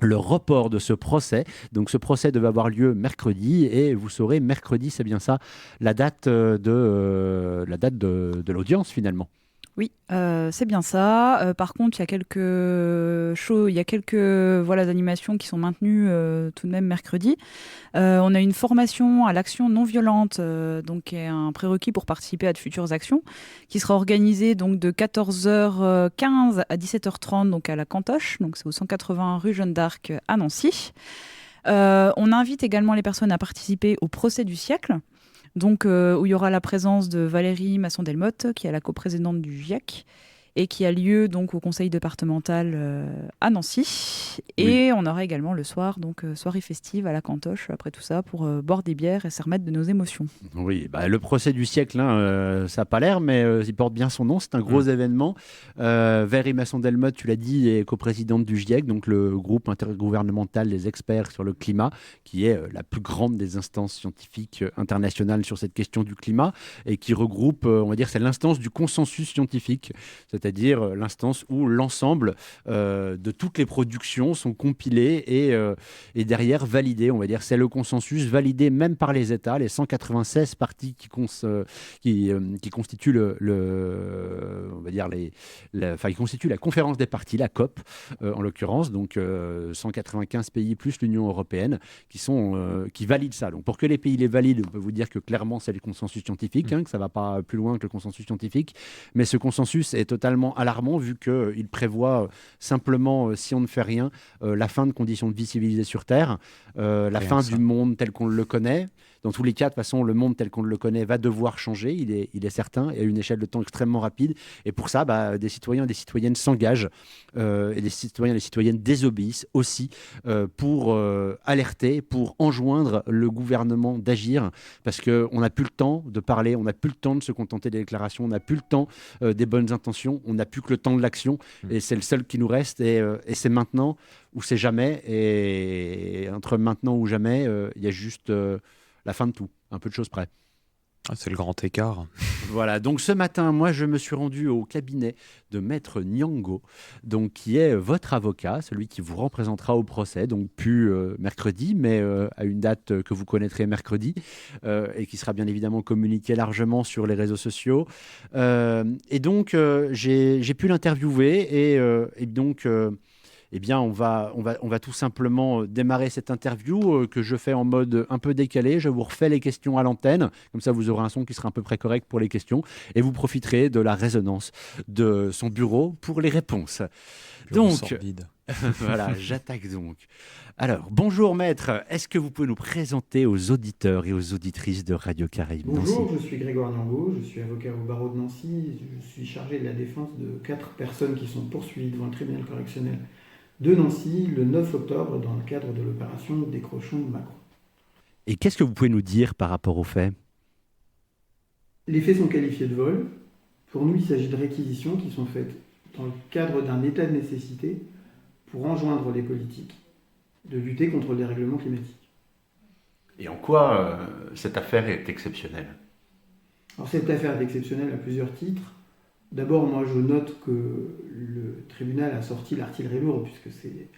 le report de ce procès. Donc ce procès devait avoir lieu mercredi et vous saurez, mercredi, c'est bien ça, la date de l'audience finalement. Oui, c'est bien ça. Par contre, il y a quelques animations qui sont maintenues tout de même mercredi. On a une formation à l'action non violente, donc qui est un prérequis pour participer à de futures actions, qui sera organisée donc de 14h15 à 17h30 donc à la Cantoche, donc c'est au 180 rue Jeanne d'Arc à Nancy. On invite également les personnes à participer au procès du siècle. Donc, où il y aura la présence de Valérie Masson-Delmotte, qui est la coprésidente du GIEC, et qui a lieu donc au conseil départemental à Nancy. Et on aura également le soir, donc soirée festive à la Cantoche, après tout ça, pour boire des bières et se remettre de nos émotions. Oui, le procès du siècle, ça n'a pas l'air, mais il porte bien son nom, c'est un gros événement. Valérie Masson-Delmotte, tu l'as dit, est coprésidente du GIEC, donc le groupe intergouvernemental des experts sur le climat, qui est la plus grande des instances scientifiques internationales sur cette question du climat, et qui regroupe, on va dire, c'est l'instance du consensus scientifique, c'est-à-dire l'instance où l'ensemble de toutes les productions sont compilées et derrière validées, on va dire. C'est le consensus validé même par les États, les 196 parties qui constituent on va dire qui constituent la conférence des parties, la COP en l'occurrence, donc 195 pays plus l'Union européenne qui valident ça. Donc pour que les pays les valident, on peut vous dire que clairement c'est le consensus scientifique, que ça ne va pas plus loin que le consensus scientifique, mais ce consensus est totalement alarmant vu qu'il prévoit simplement, si on ne fait rien, la fin de conditions de vie civilisées sur Terre, la fin du monde tel qu'on le connaît. Dans tous les cas, de toute façon, le monde tel qu'on le connaît va devoir changer, il est certain, et à une échelle de temps extrêmement rapide. Et pour ça, des citoyens et des citoyennes s'engagent, et des citoyens et des citoyennes désobéissent aussi pour alerter, pour enjoindre le gouvernement d'agir, parce qu'on n'a plus le temps de parler, on n'a plus le temps de se contenter des déclarations, on n'a plus le temps des bonnes intentions, on n'a plus que le temps de l'action, et c'est le seul qui nous reste, et c'est maintenant ou c'est jamais, et entre maintenant ou jamais, il y a juste la fin de tout, un peu de choses près. C'est le grand écart. Voilà, donc ce matin, moi, je me suis rendu au cabinet de Maître Nyongo, donc, qui est votre avocat, celui qui vous représentera au procès, donc plus mercredi, mais à une date que vous connaîtrez mercredi, et qui sera bien évidemment communiquée largement sur les réseaux sociaux. Et donc, j'ai pu l'interviewer, et donc... eh bien, on va tout simplement démarrer cette interview que je fais en mode un peu décalé. Je vous refais les questions à l'antenne. Comme ça, vous aurez un son qui sera à peu près correct pour les questions. Et vous profiterez de la résonance de son bureau pour les réponses. Donc, voilà, j'attaque donc. Alors, bonjour maître. Est-ce que vous pouvez nous présenter aux auditeurs et aux auditrices de Radio Caraïbes Bonjour, Nancy? je suis Grégoire Nyongo, je suis avocat au barreau de Nancy. Je suis chargé de la défense de 4 personnes qui sont poursuivies devant le tribunal correctionnel de Nancy le 9 octobre dans le cadre de l'opération Décrochons Macron. Et qu'est-ce que vous pouvez nous dire par rapport aux faits? Les faits sont qualifiés de vol. Pour nous, il s'agit de réquisitions qui sont faites dans le cadre d'un état de nécessité pour enjoindre les politiques de lutter contre le dérèglement climatique. Et en quoi cette affaire est exceptionnelle? Alors cette affaire est exceptionnelle à plusieurs titres. D'abord, moi, je note que le tribunal a sorti l'artillerie lourde, puisque c'est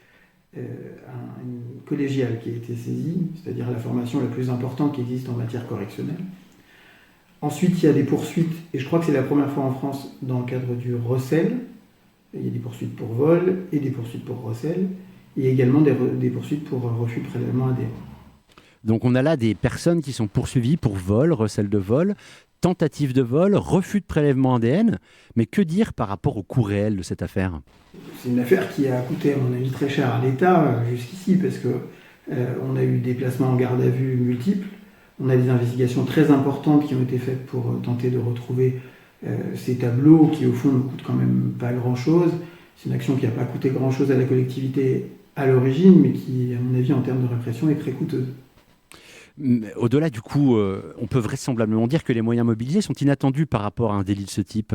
une collégiale qui a été saisie, c'est-à-dire la formation la plus importante qui existe en matière correctionnelle. Ensuite, il y a des poursuites, et je crois que c'est la première fois en France dans le cadre du recel. Il y a des poursuites pour vol et des poursuites pour recel, et également des poursuites pour refus de prélèvement ADN. Donc on a là des personnes qui sont poursuivies pour vol, recel de vol. Tentative de vol, refus de prélèvement ADN, mais que dire par rapport au coût réel de cette affaire ? C'est une affaire qui a coûté, à mon avis, très cher à l'État jusqu'ici, parce que on a eu des placements en garde à vue multiples, on a des investigations très importantes qui ont été faites pour tenter de retrouver ces tableaux qui, au fond, ne coûtent quand même pas grand-chose. C'est une action qui n'a pas coûté grand-chose à la collectivité à l'origine, mais qui, à mon avis, en termes de répression, est très coûteuse. Au-delà du coup, on peut vraisemblablement dire que les moyens mobilisés sont inattendus par rapport à un délit de ce type.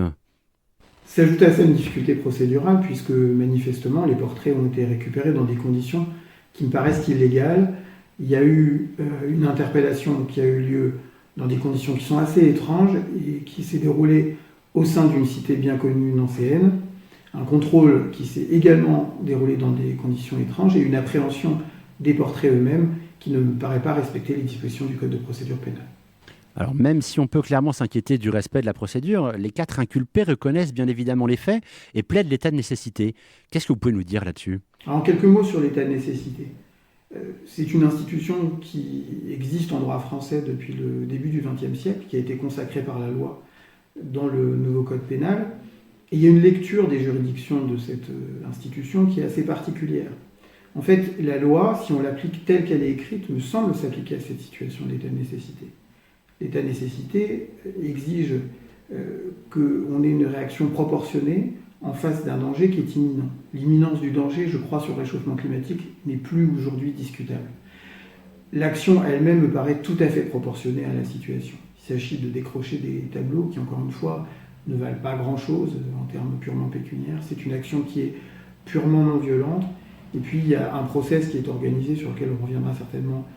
S'ajoute à ça une difficulté procédurale, puisque manifestement, les portraits ont été récupérés dans des conditions qui me paraissent illégales. Il y a eu une interpellation qui a eu lieu dans des conditions qui sont assez étranges et qui s'est déroulée au sein d'une cité bien connue nancéenne. Un contrôle qui s'est également déroulé dans des conditions étranges et une appréhension des portraits eux-mêmes qui ne me paraît pas respecter les dispositions du Code de procédure pénale. Alors même si on peut clairement s'inquiéter du respect de la procédure, les 4 inculpés reconnaissent bien évidemment les faits et plaident l'état de nécessité. Qu'est-ce que vous pouvez nous dire là-dessus ? Alors, en quelques mots sur l'état de nécessité. C'est une institution qui existe en droit français depuis le début du XXe siècle, qui a été consacrée par la loi dans le nouveau Code pénal. Et il y a une lecture des juridictions de cette institution qui est assez particulière. En fait, la loi, si on l'applique telle qu'elle est écrite, me semble s'appliquer à cette situation d'état de nécessité. L'état de nécessité exige qu'on ait une réaction proportionnée en face d'un danger qui est imminent. L'imminence du danger, je crois, sur le réchauffement climatique n'est plus aujourd'hui discutable. L'action elle-même me paraît tout à fait proportionnée à la situation. Il s'agit de décrocher des tableaux qui, encore une fois, ne valent pas grand-chose en termes purement pécuniaires. C'est une action qui est purement non violente. Et puis, il y a un process qui est organisé, sur lequel on reviendra certainement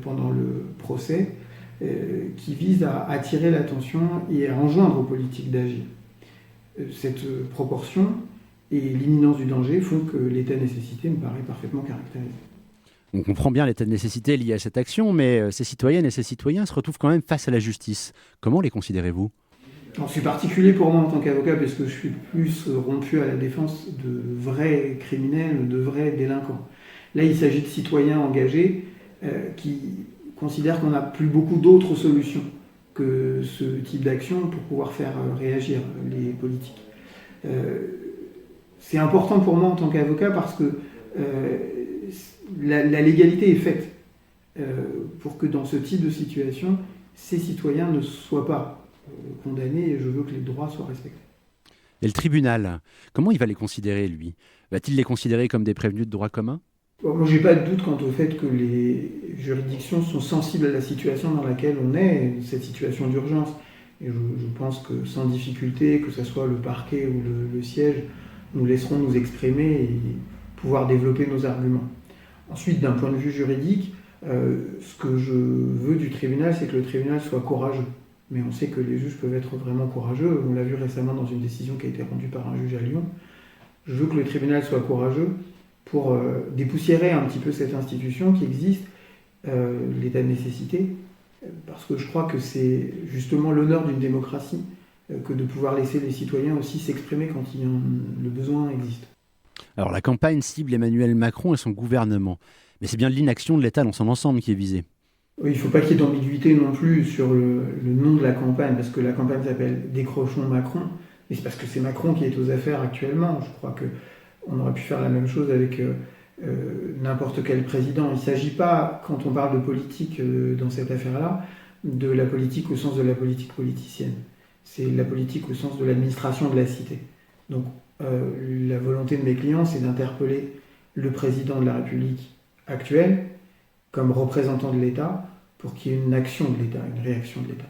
pendant le procès, qui vise à attirer l'attention et à enjoindre aux politiques d'agir. Cette proportion et l'imminence du danger font que l'état de nécessité me paraît parfaitement caractérisé. On comprend bien l'état de nécessité lié à cette action, mais ces citoyennes et ces citoyens se retrouvent quand même face à la justice. Comment les considérez-vous ? C'est particulier pour moi en tant qu'avocat, parce que je suis plus rompu à la défense de vrais criminels, de vrais délinquants. Là, il s'agit de citoyens engagés qui considèrent qu'on n'a plus beaucoup d'autres solutions que ce type d'action pour pouvoir faire réagir les politiques. C'est important pour moi en tant qu'avocat parce que la légalité est faite pour que dans ce type de situation, ces citoyens ne soient pas condamnés, et je veux que les droits soient respectés. Et le tribunal, comment il va les considérer, lui ? Va-t-il les considérer comme des prévenus de droit commun ? Moi, je n'ai pas de doute quant au fait que les juridictions sont sensibles à la situation dans laquelle on est, cette situation d'urgence. Et je pense que sans difficulté, que ce soit le parquet ou le siège, nous laisserons nous exprimer et pouvoir développer nos arguments. Ensuite, d'un point de vue juridique, ce que je veux du tribunal, c'est que le tribunal soit courageux. Mais on sait que les juges peuvent être vraiment courageux. On l'a vu récemment dans une décision qui a été rendue par un juge à Lyon. Je veux que le tribunal soit courageux pour dépoussiérer un petit peu cette institution qui existe, l'état de nécessité, parce que je crois que c'est justement l'honneur d'une démocratie que de pouvoir laisser les citoyens aussi s'exprimer quand le besoin existe. Alors la campagne cible Emmanuel Macron et son gouvernement, mais c'est bien l'inaction de l'État dans son ensemble qui est visée. Oui, il ne faut pas qu'il y ait d'ambiguïté non plus sur le nom de la campagne, parce que la campagne s'appelle « Décrochons Macron », mais c'est parce que c'est Macron qui est aux affaires actuellement. Je crois qu'on aurait pu faire la même chose avec n'importe quel président. Il ne s'agit pas, quand on parle de politique dans cette affaire-là, de la politique au sens de la politique politicienne. C'est la politique au sens de l'administration de la cité. Donc la volonté de mes clients, c'est d'interpeller le président de la République actuel comme représentant de l'État pour qu'il y ait une action de l'État, une réaction de l'État.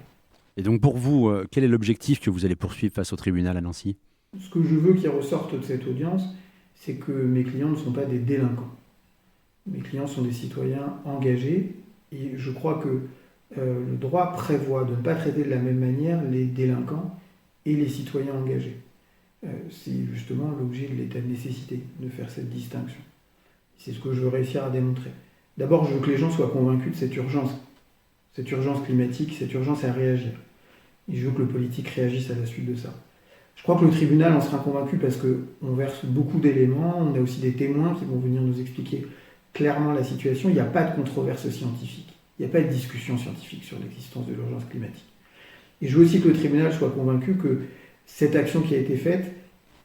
Et donc pour vous, quel est l'objectif que vous allez poursuivre face au tribunal à Nancy ? Ce que je veux qu'il ressorte de cette audience, c'est que mes clients ne sont pas des délinquants. Mes clients sont des citoyens engagés et je crois que le droit prévoit de ne pas traiter de la même manière les délinquants et les citoyens engagés. C'est justement l'objet de l'état de nécessité, de faire cette distinction. C'est ce que je veux réussir à démontrer. D'abord, je veux que les gens soient convaincus de cette urgence climatique, cette urgence à réagir. Et je veux que le politique réagisse à la suite de ça. Je crois que le tribunal en sera convaincu parce qu'on verse beaucoup d'éléments, on a aussi des témoins qui vont venir nous expliquer clairement la situation. Il n'y a pas de controverse scientifique, il n'y a pas de discussion scientifique sur l'existence de l'urgence climatique. Et je veux aussi que le tribunal soit convaincu que cette action qui a été faite,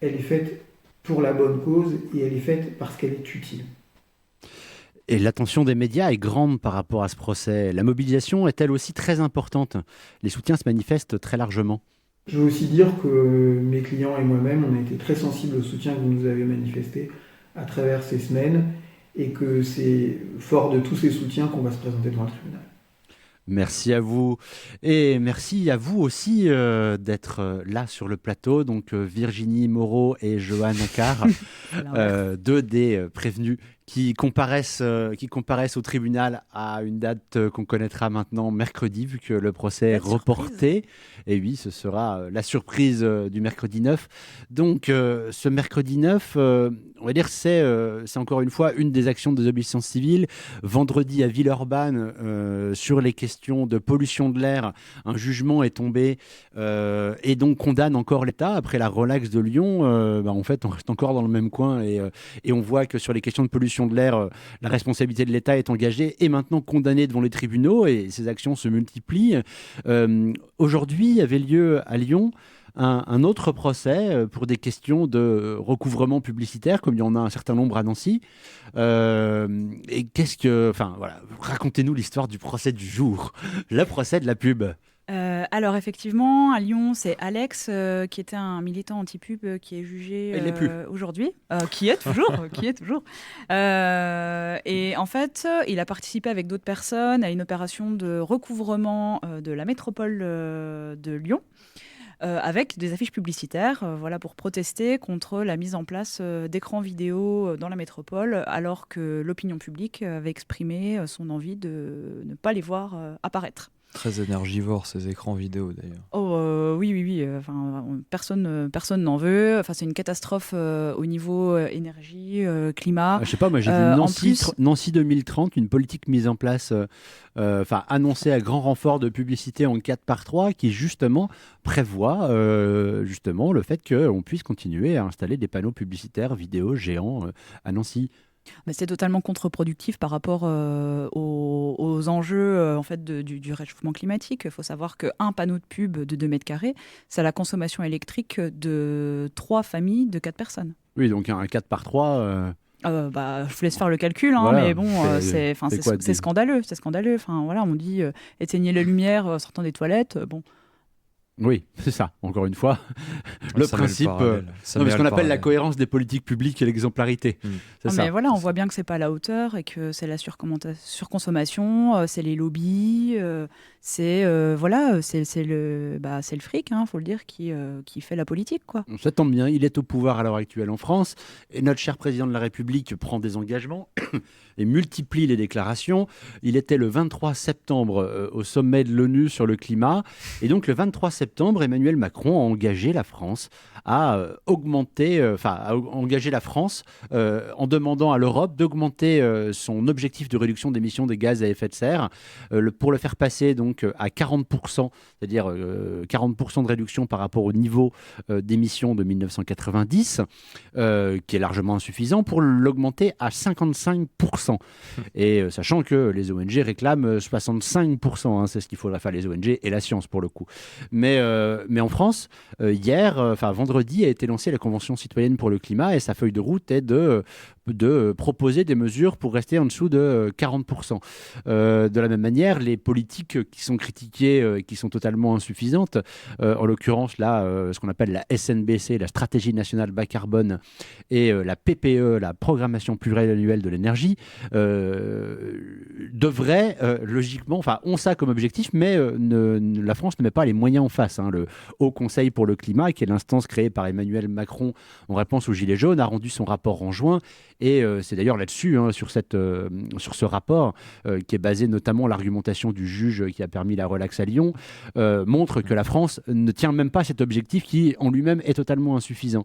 elle est faite pour la bonne cause et elle est faite parce qu'elle est utile. Et l'attention des médias est grande par rapport à ce procès. La mobilisation est elle aussi très importante. Les soutiens se manifestent très largement. Je veux aussi dire que mes clients et moi-même, on a été très sensibles au soutien que vous nous avez manifesté à travers ces semaines et que c'est fort de tous ces soutiens qu'on va se présenter devant le tribunal. Merci à vous. Et merci à vous aussi d'être là sur le plateau. Donc Virginie Moreau et Johan Accard, deux des prévenus qui comparaissent au tribunal à une date qu'on connaîtra maintenant mercredi, vu que le procès est reporté. Et oui, ce sera la surprise du mercredi 9. Donc ce mercredi 9, on va dire c'est encore une fois une des actions de désobéissance civile. Vendredi à Villeurbanne, sur les questions de pollution de l'air, un jugement est tombé et donc condamne encore l'État. Après la relaxe de Lyon, en fait, on reste encore dans le même coin et on voit que sur les questions de pollution de l'air, la responsabilité de l'État est engagée et maintenant condamnée devant les tribunaux et ces actions se multiplient. Aujourd'hui avait lieu à Lyon un autre procès pour des questions de recouvrement publicitaire, comme il y en a un certain nombre à Nancy. Et racontez-nous l'histoire du procès du jour, le procès de la pub. Alors effectivement, à Lyon, c'est Alex qui était un militant anti-pub qui est jugé aujourd'hui, qui est toujours. Et en fait, il a participé avec d'autres personnes à une opération de recouvrement de la métropole de Lyon. Avec des affiches publicitaires pour protester contre la mise en place d'écrans vidéo dans la métropole, alors que l'opinion publique avait exprimé son envie de ne pas les voir apparaître. Très énergivores ces écrans vidéo d'ailleurs. Oui. Personne n'en veut. C'est une catastrophe au niveau énergie, climat. Je sais pas, moi j'ai vu Nancy 2030, une politique mise en place, annoncée à grand renfort de publicité en 4x3, qui justement prévoit le fait qu'on puisse continuer à installer des panneaux publicitaires vidéo géants à Nancy. Mais c'est totalement contre-productif par rapport aux enjeux du réchauffement climatique. Il faut savoir qu'un panneau de pub de 2 mètres carrés, c'est la consommation électrique de 3 familles de 4 personnes. Oui, donc un 4x3... je vous laisse faire le calcul, mais bon, c'est scandaleux. C'est scandaleux. On dit éteignez la lumière sortant des toilettes. Oui, c'est ça, encore une fois. Le principe, ce qu'on appelle la cohérence des politiques publiques et l'exemplarité. Mais voilà, on voit bien que c'est pas à la hauteur et que c'est la surconsommation, c'est les lobbies, c'est le fric, faut le dire, qui fait la politique, quoi. Ça tombe bien, il est au pouvoir à l'heure actuelle en France et notre cher président de la République prend des engagements et multiplie les déclarations. Il était le 23 septembre au sommet de l'ONU sur le climat et donc le 23 septembre, Emmanuel Macron a engagé la France en demandant à l'Europe d'augmenter son objectif de réduction d'émissions de gaz à effet de serre pour le faire passer donc à 40%, c'est-à-dire 40% de réduction par rapport au niveau d'émissions de 1990, qui est largement insuffisant, pour l'augmenter à 55%. Et sachant que les ONG réclament 65%, c'est ce qu'il faudrait faire, les ONG et la science pour le coup. Mais en France, vendredi a été lancée la Convention citoyenne pour le climat et sa feuille de route est de proposer des mesures pour rester en dessous de 40%. De la même manière, les politiques qui sont critiquées, qui sont totalement insuffisantes, en l'occurrence là, ce qu'on appelle la SNBC, la Stratégie nationale bas carbone, et la PPE, la Programmation pluriannuelle de l'énergie, devraient logiquement, ont ça comme objectif, mais la France ne met pas les moyens en face. Le Haut Conseil pour le climat, qui est l'instance créée par Emmanuel Macron en réponse aux Gilets jaunes, a rendu son rapport en juin. Et c'est d'ailleurs là-dessus, sur ce rapport, qui est basé notamment l'argumentation du juge qui a permis la relaxe à Lyon, montre que la France ne tient même pas cet objectif qui, en lui-même, est totalement insuffisant.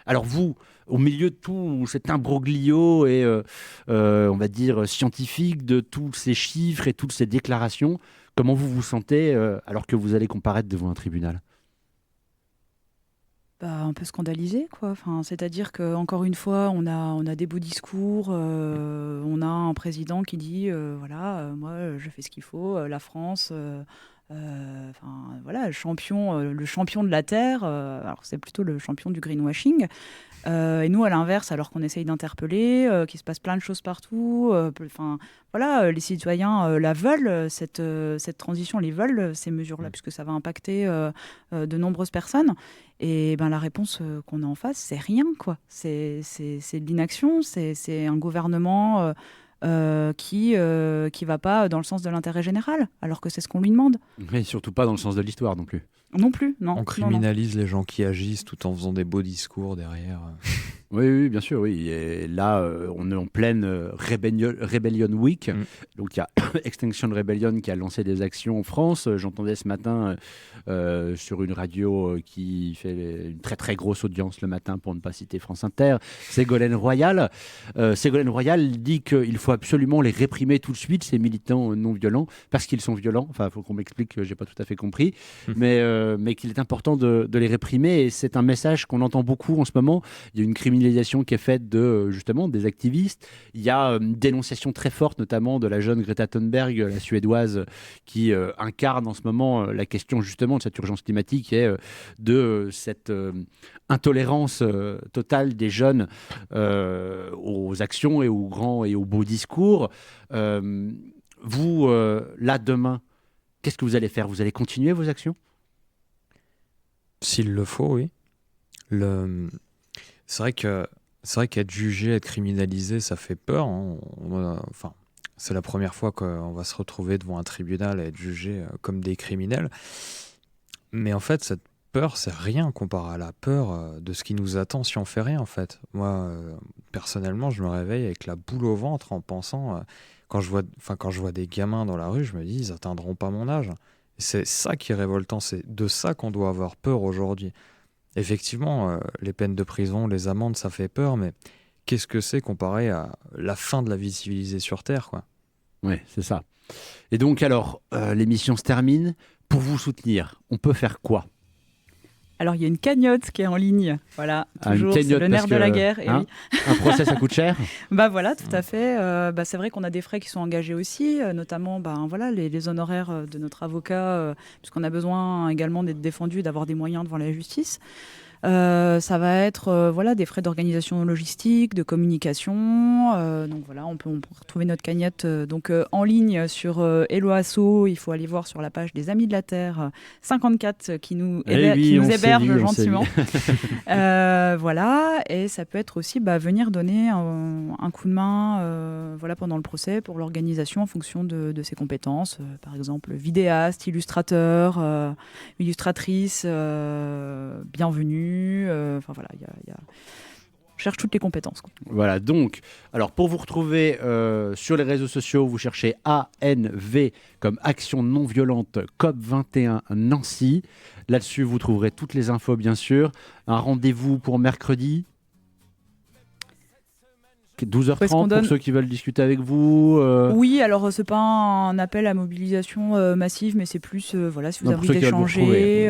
Alors vous, au milieu de tout cet imbroglio et, on va dire, scientifique de tous ces chiffres et toutes ces déclarations, comment vous vous sentez alors que vous allez comparaître devant un tribunal ? Un peu scandalisé, quoi. C'est-à-dire qu'encore une fois, on a des beaux discours, on a un président qui dit moi je fais ce qu'il faut, la France le champion de la Terre. Alors c'est plutôt le champion du greenwashing. Et nous, à l'inverse, alors qu'on essaye d'interpeller, qu'il se passe plein de choses partout, les citoyens la veulent, cette transition, les veulent, ces mesures-là, puisque ça va impacter de nombreuses personnes. Et la réponse qu'on a en face, c'est rien, quoi. C'est de l'inaction, c'est un gouvernement qui va pas dans le sens de l'intérêt général, alors que c'est ce qu'on lui demande. Mais surtout pas dans le sens de l'histoire non plus. Non plus, non. On criminalise les gens qui agissent tout en faisant des beaux discours derrière. Oui, bien sûr, oui. Et là, on est en pleine Rebellion Week. Donc, il y a Extinction Rebellion qui a lancé des actions en France. J'entendais ce matin sur une radio qui fait une très, très grosse audience le matin, pour ne pas citer France Inter, Ségolène Royal. Ségolène Royal dit qu'il faut absolument les réprimer tout de suite, ces militants non violents, parce qu'ils sont violents. Enfin, il faut qu'on m'explique, je n'ai pas tout à fait compris. Mais qu'il est important de les réprimer. Et c'est un message qu'on entend beaucoup en ce moment. Il y a une criminalisation qui est faite justement des activistes. Il y a une dénonciation très forte, notamment de la jeune Greta Thunberg, la suédoise, qui incarne en ce moment la question justement de cette urgence climatique et de cette intolérance totale des jeunes aux actions et aux grands et aux beaux discours. Vous, là, demain, qu'est-ce que vous allez faire ? Vous allez continuer vos actions ? S'il le faut, oui. C'est vrai qu'être jugé, être criminalisé, ça fait peur. Hein. C'est la première fois qu'on va se retrouver devant un tribunal et être jugé comme des criminels. Mais en fait, cette peur, c'est rien comparé à la peur de ce qui nous attend si on fait rien, en fait. Moi, personnellement, je me réveille avec la boule au ventre en pensant... Quand je vois des gamins dans la rue, je me dis, ils n'atteindront pas mon âge. C'est ça qui est révoltant. C'est de ça qu'on doit avoir peur aujourd'hui. Effectivement, les peines de prison, les amendes, ça fait peur, mais qu'est-ce que c'est comparé à la fin de la vie civilisée sur Terre, quoi ? Oui, c'est ça. Et donc, alors, l'émission se termine. Pour vous soutenir, on peut faire quoi ? Alors, il y a une cagnotte qui est en ligne. Voilà, toujours, c'est le nerf de la guerre. Et oui. Un procès, ça coûte cher ? Voilà, tout à fait. C'est vrai qu'on a des frais qui sont engagés aussi, notamment les honoraires de notre avocat, puisqu'on a besoin également d'être défendu et d'avoir des moyens devant la justice. Ça va être des frais d'organisation logistique, de communication. Donc voilà, on peut retrouver notre cagnotte en ligne sur Hello Asso. Il faut aller voir sur la page des Amis de la Terre 54 qui nous héberge gentiment. Voilà, et ça peut être aussi venir donner un coup de main pendant le procès pour l'organisation en fonction de ses compétences. Par exemple, vidéaste, illustrateur, illustratrice, bienvenue. On cherche toutes les compétences, quoi. Voilà, donc, alors pour vous retrouver sur les réseaux sociaux, vous cherchez ANV comme Action Non Violente COP21 Nancy. Là-dessus, vous trouverez toutes les infos, bien sûr. Un rendez-vous pour mercredi 12h30 pour ceux qui veulent discuter avec vous. Oui, alors c'est pas un appel à mobilisation massive, mais c'est plus si vous avez envie d'échanger.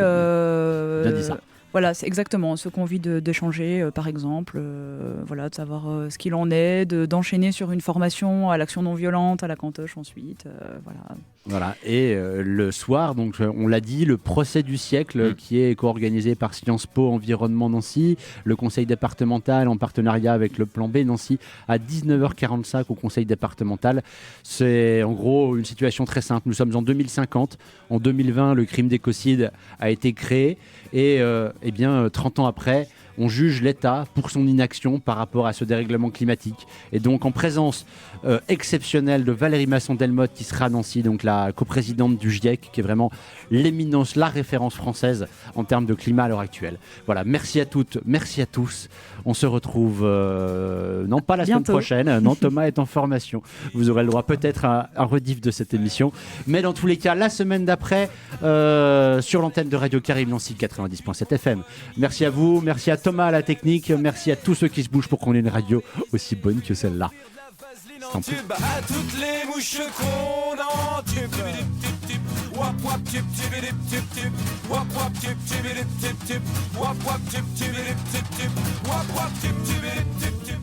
Bien dit ça. Voilà, c'est exactement ceux qui ont envie d'échanger, par exemple, de savoir ce qu'il en est, d'enchaîner sur une formation à l'action non violente, à la Cantoche ensuite. Voilà, et le soir, donc on l'a dit, le procès du siècle qui est co-organisé par Sciences Po Environnement Nancy, le conseil départemental en partenariat avec le Plan B Nancy à 19h45 au conseil départemental. C'est en gros une situation très simple. Nous sommes en 2050. En 2020, le crime d'écocide a été créé et 30 ans après, on juge l'État pour son inaction par rapport à ce dérèglement climatique. Et donc, en présence exceptionnelle de Valérie Masson-Delmotte, qui sera à Nancy, donc la coprésidente du GIEC, qui est vraiment l'éminence, la référence française en termes de climat à l'heure actuelle. Voilà, merci à toutes, merci à tous. On se retrouve, non pas la semaine prochaine, non, Thomas est en formation. Vous aurez le droit peut-être à un rediff de cette émission. Mais dans tous les cas, la semaine d'après, sur l'antenne de Radio Caribe Nancy 90.7 FM. Merci à vous, merci à Thomas à la technique, merci à tous ceux qui se bougent pour qu'on ait une radio aussi bonne que celle-là. À toutes les mouches qu'on entube. Wap wap tip tip tip tip tip. Wap wap tip tip tip tip. Wap wap tip tip tip tip. Wap wap tip tip tip tip.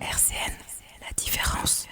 RCN, la différence.